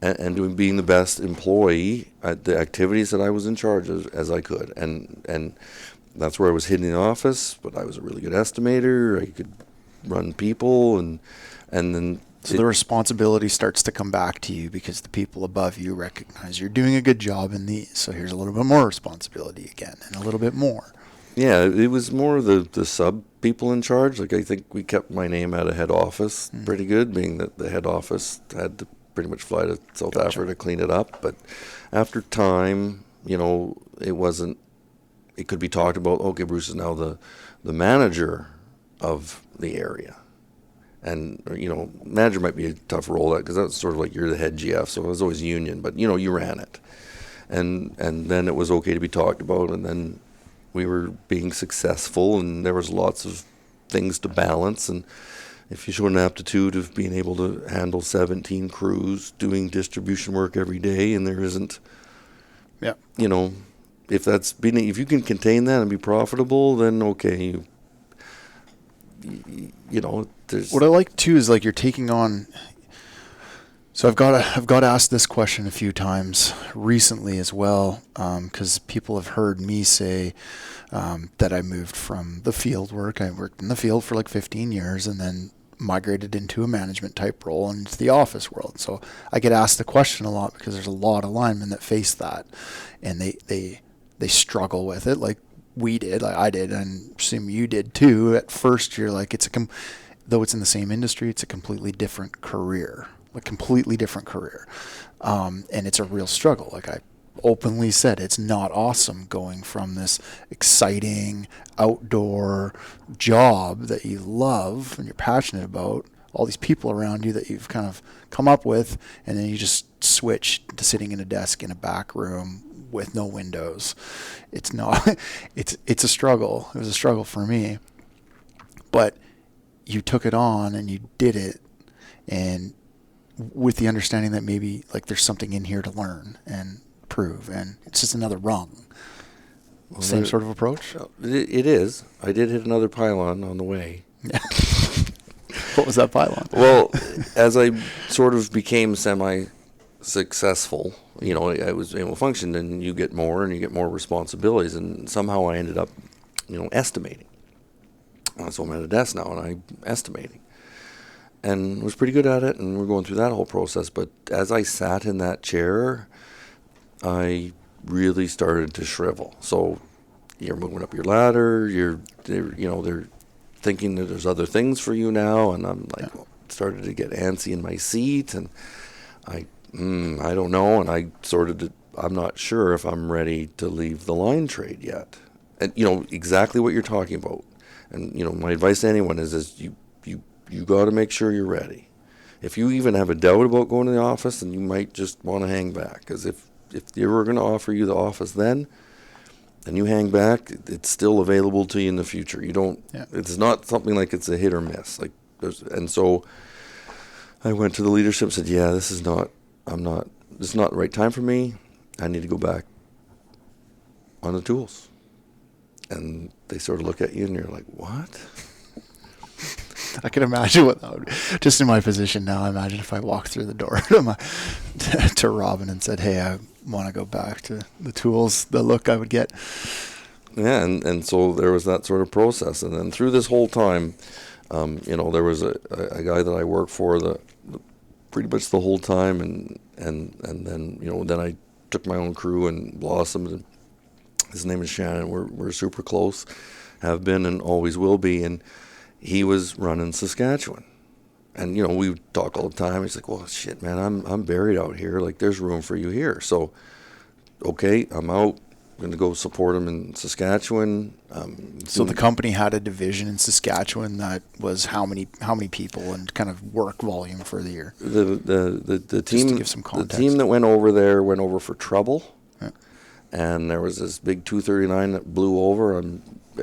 and being the best employee at the activities that I was in charge of as I could. And that's where I was hidden in the office, but I was a really good estimator. I could run people, and then... So the responsibility starts to come back to you because the people above you recognize you're doing a good job in these. So here's a little bit more responsibility again, and a little bit more. Yeah, it was more the sub people in charge. Like, I think we kept my name out of head office pretty good, being that the head office had to pretty much fly to South Africa to clean it up. But after time, it could be talked about, okay, Bruce is now the manager of the area. And, manager might be a tough role because that's sort of like you're the head GF, so it was always union, but, you ran it. And then it was okay to be talked about, and then we were being successful, and there was lots of things to balance. And if you show an aptitude of being able to handle 17 crews doing distribution work every day, and there isn't, if you can contain that and be profitable, then okay, there's. What I like too is like you're taking on. So I've got asked this question a few times recently as well, because people have heard me say that I moved from the field work. I worked in the field for like 15 years and then migrated into a management type role and into the office world. So I get asked the question a lot because there's a lot of linemen that face that, and they struggle with it like we did, like I did, and assume you did too. At first, you're like, though it's in the same industry, it's a completely different career. And it's a real struggle. Like I openly said, it's not awesome going from this exciting outdoor job that you love and you're passionate about, all these people around you that you've kind of come up with, and then you just switch to sitting in a desk in a back room with no windows. It's a struggle. It was a struggle for me, but you took it on and you did it, and with the understanding that maybe like there's something in here to learn and prove, and it's just another rung. Well, same sort of approach? It is. I did hit another pylon on the way. What was that pylon? Well, as I sort of became semi-successful, I was able to function, and you get more responsibilities, and somehow I ended up, estimating. So I'm at a desk now, and I'm estimating. And was pretty good at it, and we're going through that whole process. But as I sat in that chair, I really started to shrivel. So you're moving up your ladder, they're thinking that there's other things for you now, and I'm like, started to get antsy in my seat, and I don't know, and I'm not sure if I'm ready to leave the line trade yet. And exactly what you're talking about. And my advice to anyone is you got to make sure you're ready. If you even have a doubt about going to the office, then you might just want to hang back. Because if they were going to offer you the office then, and you hang back, it's still available to you in the future. You don't. Yeah. It's not something like it's a hit or miss. And so I went to the leadership and said, this is not the right time for me. I need to go back on the tools. And they sort of look at you and you're like, what? I can imagine what that would be. Just in my position now, I imagine if I walked through the door to Robin and said, hey, I want to go back to the tools, the look I would get. Yeah, and so there was that sort of process. And then through this whole time, there was a guy that I worked for the pretty much the whole time. And then, then I took my own crew and blossomed. And his name is Shannon. We're super close, have been and always will be. And he was running Saskatchewan. And, we talk all the time. He's like, well, shit, man, I'm buried out here. Like, there's room for you here. So, okay, I'm out. I'm going to go support him in Saskatchewan. So the company had a division in Saskatchewan that was how many people and kind of work volume for the year? The team, just to give some context. The team that went over for trouble. Yeah. And there was this big 239 that blew over. I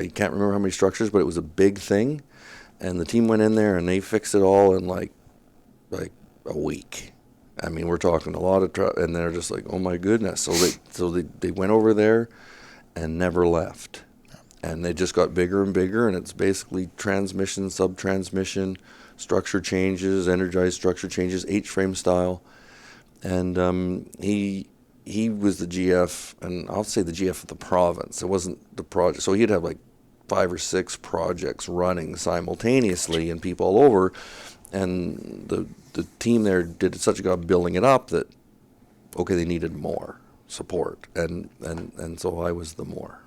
can't remember how many structures, but it was a big thing. And the team went in there and they fixed it all in like a week. I mean, we're talking a lot of and they're just like, oh my goodness. So they went over there and never left. And they just got bigger and bigger, and it's basically transmission, sub-transmission, structure changes, energized structure changes, H-frame style. And he was the GF, and I'll say the GF of the province. It wasn't the project. So he'd have like 5 or 6 projects running simultaneously and people all over, and the team there did such a job building it up that they needed more support, and so I was the more.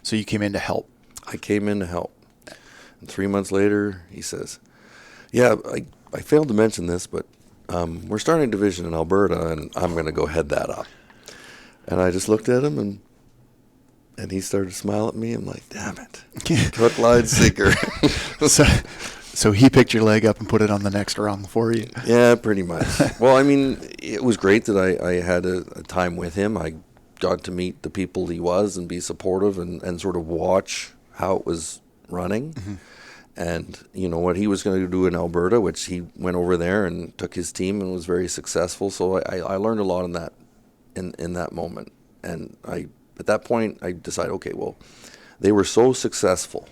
So you came in to help. I came in to help, and 3 months later he says, I failed to mention this, but we're starting a division in Alberta, and I'm going to go head that up. And I just looked at him, and he started to smile at me. I'm like, damn it. Hook, line, sinker. So he picked your leg up and put it on the next rung for you. Yeah, pretty much. Well, I mean, it was great that I had a time with him. I got to meet the people he was and be supportive and sort of watch how it was running. Mm-hmm. And, you know, what he was going to do in Alberta, which he went over there and took his team and was very successful. So I learned a lot in that moment. And at that point, I decided, okay, well, they were so successful,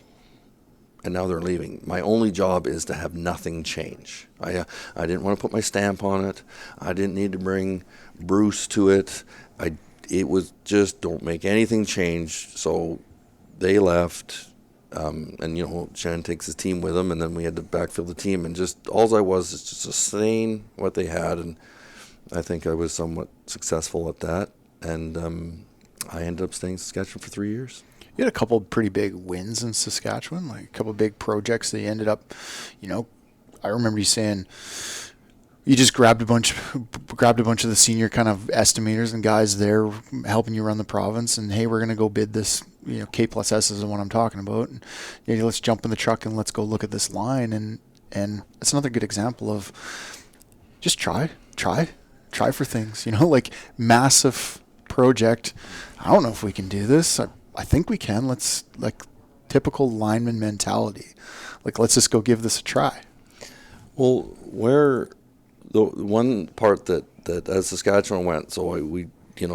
and now they're leaving. My only job is to have nothing change. I didn't want to put my stamp on it. I didn't need to bring Bruce to it. It was just don't make anything change. So they left, and, you know, Shannon takes his team with him, and then we had to backfill the team. And just all I was is just sustain what they had, and I think I was somewhat successful at that. And I ended up staying in Saskatchewan for 3 years. You had a couple of pretty big wins in Saskatchewan, like a couple of big projects that you ended up, you know, I remember you saying you just grabbed a bunch of the senior kind of estimators and guys there helping you run the province, and hey, we're going to go bid this, you know, K+S is the one I'm talking about, and yeah, let's jump in the truck and let's go look at this line, and it's another good example of just try for things, you know, like massive project. I don't know if we can do this. I think we can. Let's, like, typical lineman mentality. Like, let's just go give this a try. Well, where the one part that as Saskatchewan went, so I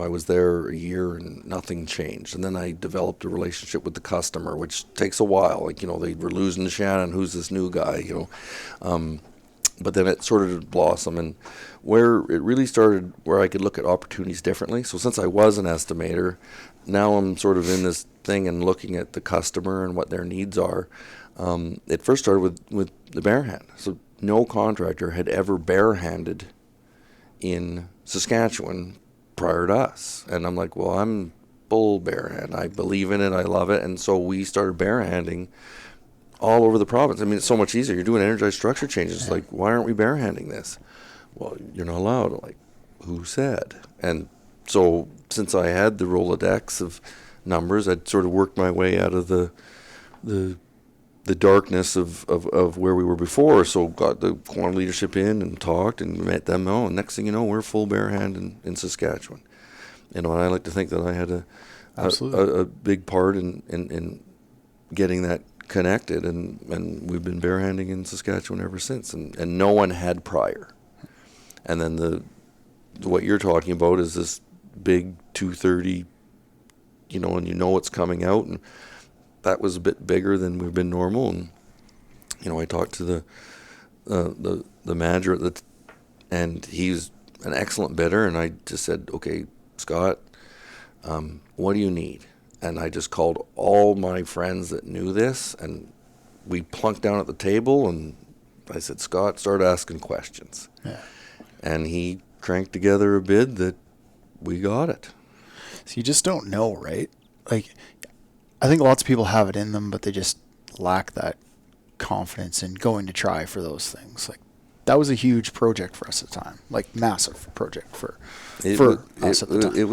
was there a year and nothing changed. And then I developed a relationship with the customer, which takes a while. Like, you know, they were losing to Shannon, who's this new guy, you know. But then it sort of blossomed, and where it really started, where I could look at opportunities differently. So since I was an estimator, now I'm sort of in this thing and looking at the customer and what their needs are. It first started with the bare hand. So no contractor had ever bare-handed in Saskatchewan prior to us. And I'm like, well, I'm full bare hand. I believe in it. I love it. And so we started bare-handing all over the province. I mean, it's so much easier. You're doing energized structure changes. Like, why aren't we bare-handing this? Well, you're not allowed. Like, who said? And so since I had the Rolodex of numbers, I'd sort of worked my way out of the darkness of where we were before. So got the quantum leadership in and talked and met them. Oh, and next thing you know, we're full bare hand in Saskatchewan. You know, and I like to think that I had a big part in getting that connected, and we've been barehanding in Saskatchewan ever since, and no one had prior. And then what you're talking about is this big 230, you know, and you know it's coming out, and that was a bit bigger than we've been normal. And you know, I talked to the manager and he's an excellent bidder, and I just said, okay, Scott, what do you need? And I just called all my friends that knew this, and we plunked down at the table, and I said, Scott, start asking questions. Yeah. And he cranked together a bid that we got it. So you just don't know, right? Like, I think lots of people have it in them, but they just lack that confidence in going to try for those things. Like, that was a huge project for us at the time, like massive project for us at the time. It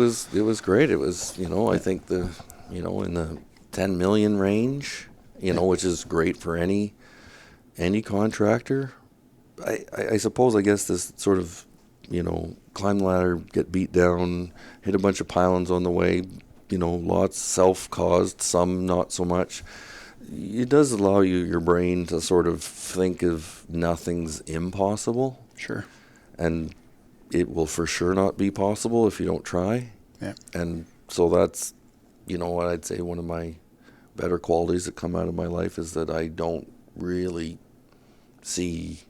was great. It was, you know, I think in the 10 million range, you know, which is great for any contractor. I suppose, I guess this sort of, you know, climb the ladder, get beat down, hit a bunch of pylons on the way, you know, lots self-caused, some not so much. It does allow your brain to sort of think of nothing's impossible. Sure. And it will for sure not be possible if you don't try. Yeah. And so that's, you know, what I'd say one of my better qualities that come out of my life is that I don't really see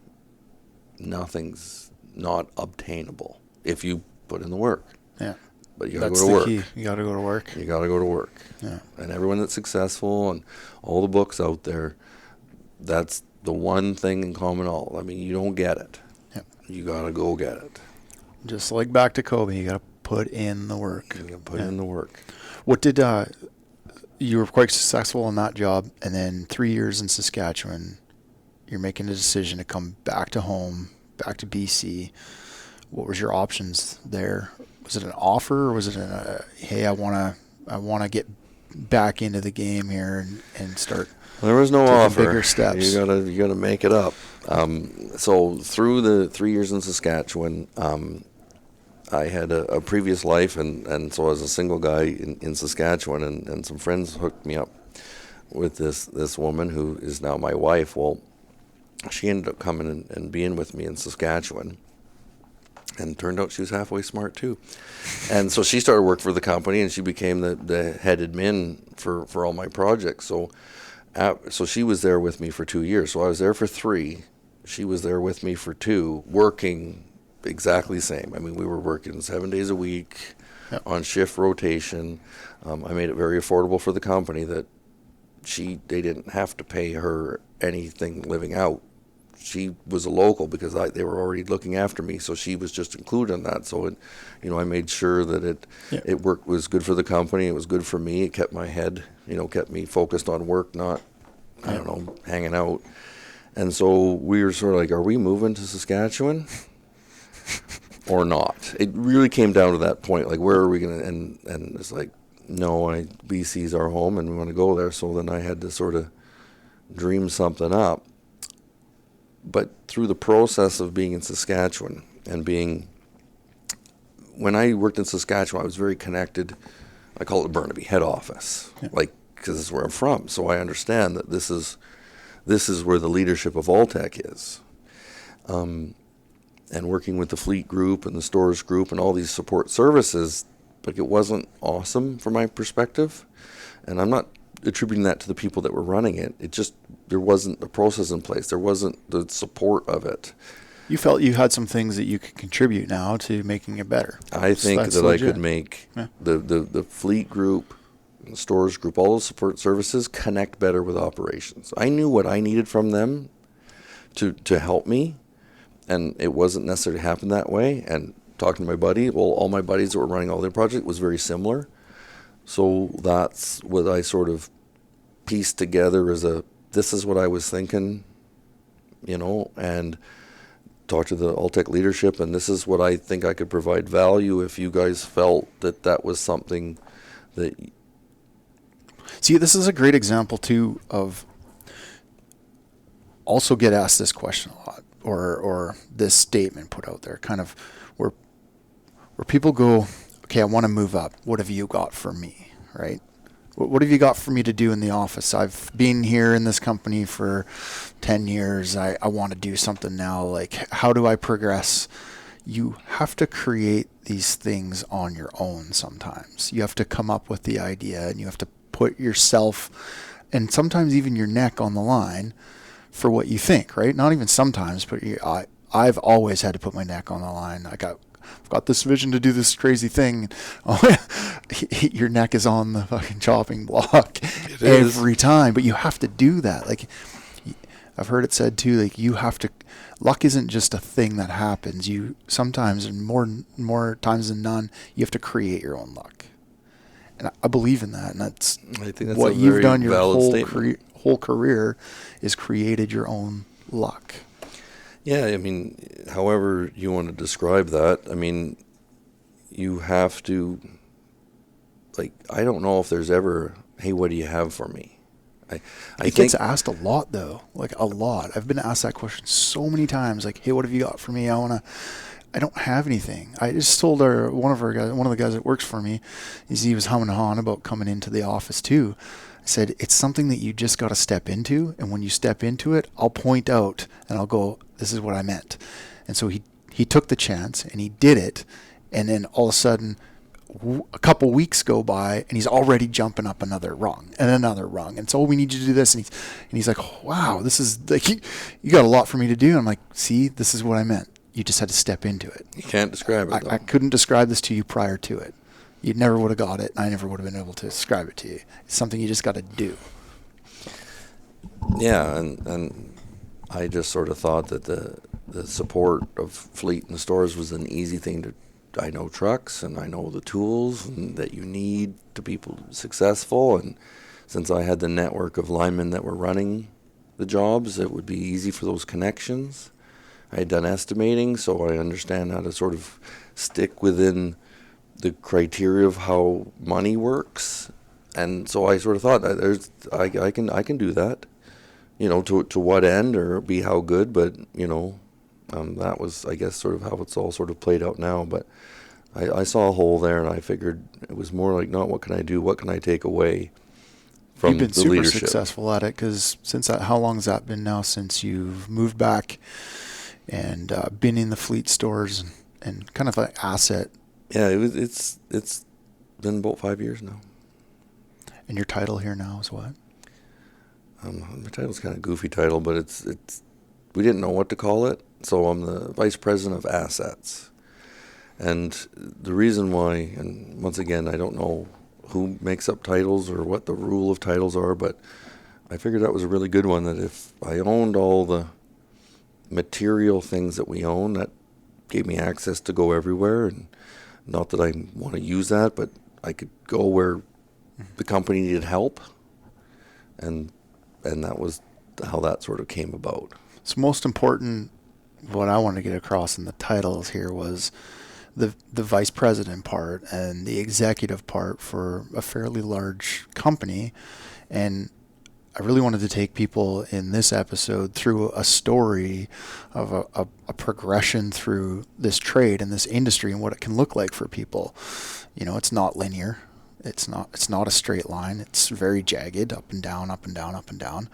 nothing's not obtainable if you put in the work. Yeah. But you got to go to work. Key. You got to go to work. You got to go to work. Yeah. And everyone that's successful and all the books out there, that's the one thing in common all. I mean, you don't get it. Yeah. You got to go get it. Just like back to Kobe, you got to put in the work. You got to put in the work. What did you were quite successful in that job, and then 3 years in Saskatchewan, you're making a decision to come back to home, back to BC. What was your options there? Was it an offer, or was it hey, I want to get back into the game here and start? There was no offer. Bigger steps. You gotta make it up. So through the 3 years in Saskatchewan, I had a previous life, and so I was a single guy in Saskatchewan, and some friends hooked me up with this woman who is now my wife. Well, she ended up coming and being with me in Saskatchewan. And turned out she was halfway smart too. And so she started work for the company, and she became the head admin for all my projects. So she was there with me for 2 years. So I was there for 3. She was there with me for 2, working exactly the same. I mean, we were working 7 days a week on shift rotation. I made it very affordable for the company that they didn't have to pay her anything living out. She was a local because they were already looking after me, so she was just included in that. So, I made sure that it was good for the company. It was good for me. It kept my head, kept me focused on work, not, hanging out. And so we were sort of like, are we moving to Saskatchewan or not? It really came down to that point, like, where are we going to, and it's like, no, BC's our home and we want to go there. So then I had to sort of dream something up. But through the process of being in Saskatchewan and when I worked in Saskatchewan, I was very connected. I call it Burnaby, head office, because this is where I'm from. So I understand that this is where the leadership of Alltech is. And working with the fleet group and the stores group and all these support services, it wasn't awesome from my perspective. And I'm not attributing that to the people that were running it. There wasn't a process in place. There wasn't the support of it. You felt you had some things that you could contribute now to making it better. I think that legit. I could make the fleet group, the stores group, all those support services connect better with operations. I knew what I needed from them to help me, and it wasn't necessarily happen that way. And talking to my buddy, all my buddies that were running all their projects was very similar. So that's what I sort of pieced together as this is what I was thinking, and talked to the Alltech leadership, and this is what I think I could provide value if you guys felt that was something that... See, this is a great example, too, of also get asked this question a lot, or this statement put out there, kind of where people go, okay, I want to move up. What have you got for me, right? What have you got for me to do in the office? I've been here in this company for 10 years. I want to do something now. Like, how do I progress? You have to create these things on your own sometimes. You have to come up with the idea, and you have to put yourself and sometimes even your neck on the line for what you think, right? Not even sometimes, but I've always had to put my neck on the line. I've got this vision to do this crazy thing. Your neck is on the fucking chopping block every time, but you have to do that. Like, I've heard it said too, like, you have to, luck isn't just a thing that happens. You sometimes, and more times than none, you have to create your own luck. And I believe in that. And I think that's what you've done your whole career is created your own luck. Yeah, I mean, however you want to describe that, I mean, you have to, like, I don't know if there's ever, hey, what do you have for me? I think gets asked a lot, though, like a lot. I've been asked that question so many times, like, hey, what have you got for me? I don't have anything. I just told one of the guys that works for me, he was humming and hawing about coming into the office too. I said, it's something that you just got to step into, and when you step into it, I'll point out and I'll go, this is what I meant. And so he took the chance and he did it, and then all of a sudden a couple weeks go by and he's already jumping up another rung and another rung, and so we need you to do this, and he's like, wow, this is like, you got a lot for me to do. And I'm like, see, this is what I meant. You just had to step into it. You can't describe it, though. I couldn't describe this to you prior to it. You never would have got it, and I never would have been able to describe it to you. It's something you just got to do. Yeah, and I just sort of thought that the support of fleet and stores was an easy thing to. I know trucks, and I know the tools and that you need to be successful, and since I had the network of linemen that were running the jobs, it would be easy for those connections. I had done estimating, so I understand how to sort of stick within the criteria of how money works. And so I sort of thought, I can do that, to what end or be how good, but that was, I guess, sort of how it's all sort of played out now. But I saw a hole there, and I figured it was more like not what can I do, what can I take away from the leadership. You've been super successful at it, because how long has that been now since you've moved back and been in the fleet stores and kind of an asset? Yeah, it's been about 5 years now. And your title here now is what? My title's kind of a goofy title, but it's we didn't know what to call it, so I'm the Vice President of Assets. And the reason why, and once again, I don't know who makes up titles or what the rule of titles are, but I figured that was a really good one, that if I owned all the material things that we own, that gave me access to go everywhere. And not that I want to use that, but I could go where the company needed help. And that was how that sort of came about. So most important, what I wanted to get across in the titles here was the vice president part and the executive part for a fairly large company. And I really wanted to take people in this episode through a story of a progression through this trade and this industry and what it can look like for people. It's not linear. It's not a straight line. It's very jagged, up and down, up and down, up and down.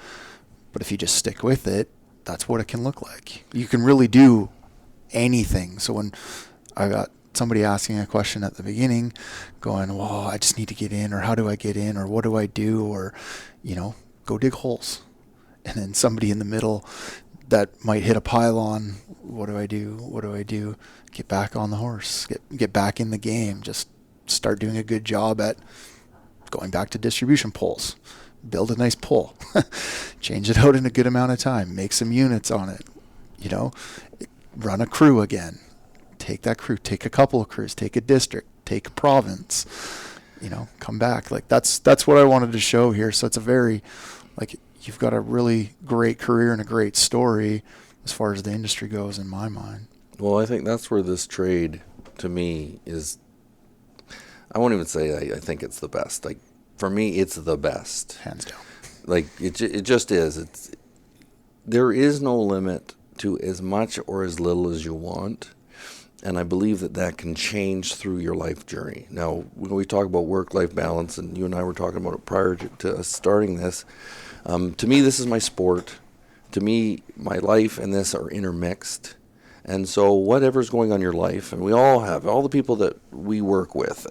But if you just stick with it, that's what it can look like. You can really do anything. So when I got somebody asking a question at the beginning going, well, I just need to get in, or how do I get in, or what do I do, or, go dig holes. And then somebody in the middle that might hit a pylon, what do I do? What do I do? Get back on the horse, get back in the game, just start doing a good job at going back to distribution poles. Build a nice pole, change it out in a good amount of time, make some units on it, run a crew again, take that crew, take a couple of crews, take a district, take a province, come back. Like that's what I wanted to show here. So it's a very, you've got a really great career and a great story as far as the industry goes in my mind. Well, I think that's where this trade to me is, I won't even say I think it's the best. Like, for me, it's the best. Hands down. Like, it just is. There is no limit to as much or as little as you want. And I believe that can change through your life journey. Now, when we talk about work-life balance, and you and I were talking about it prior to us starting this, to me, this is my sport. To me, my life and this are intermixed. And so whatever's going on in your life, and we all have, all the people that we work with,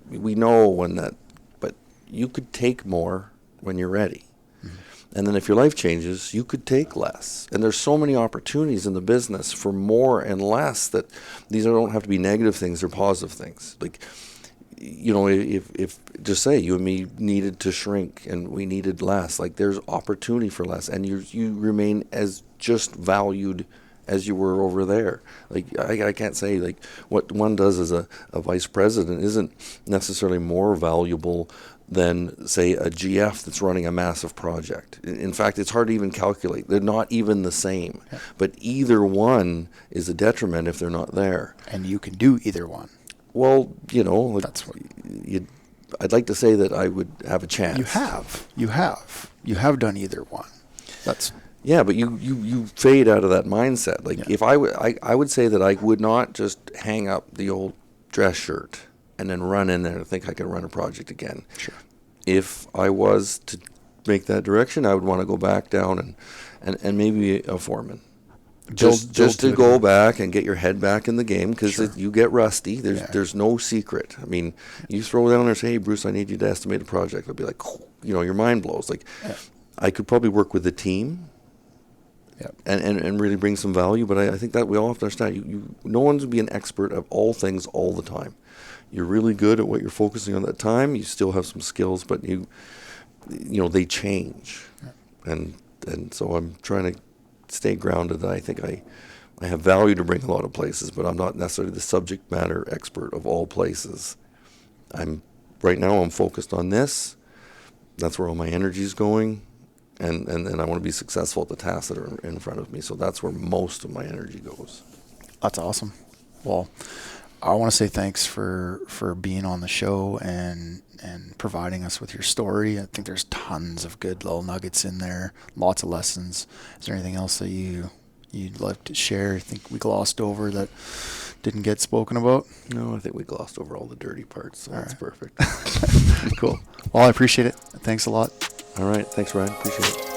we know when that, but you could take more when you're ready. Mm-hmm. And then if your life changes, you could take less. And there's so many opportunities in the business for more and less, that these don't have to be negative things, they're positive things. Like, if just say you and me needed to shrink and we needed less, like there's opportunity for less, and you remain as just valued as you were over there. Like, I can't say, like, what one does as a vice president isn't necessarily more valuable than, say, a GF that's running a massive project. In fact, it's hard to even calculate. They're not even the same. Yeah. But either one is a detriment if they're not there. And you can do either one. Well, that's what I'd like to say that I would have a chance. You have done either one. Yeah, but you fade out of that mindset. Like, if I would say that I would not just hang up the old dress shirt and then run in there and think I could run a project again. Sure. If I was to make that direction, I would want to go back down and maybe a foreman. Just to go back and get your head back in the game, because sure, you get rusty. There's no secret. I mean, you throw down there and say, hey, Bruce, I need you to estimate a project. I'd be like, your mind blows. Like, I could probably work with the team. Yep. And really bring some value, but I think that we all have to understand, no one's going to be an expert of all things all the time. You're really good at what you're focusing on that time. You still have some skills, but they change. Yep. And so I'm trying to stay grounded. I think I have value to bring a lot of places, but I'm not necessarily the subject matter expert of all places. Right now I'm focused on this. That's where all my energy is going. and then I want to be successful at the tasks that are in front of me. So that's where most of my energy goes. That's awesome. Well, I want to say thanks for being on the show and providing us with your story. I think there's tons of good little nuggets in there, lots of lessons. Is there anything else that you'd like to share? I think we glossed over that didn't get spoken about. No, I think we glossed over all the dirty parts, so that's perfect. Cool. Well, I appreciate it. Thanks a lot. All right. Thanks, Ryan. Appreciate it.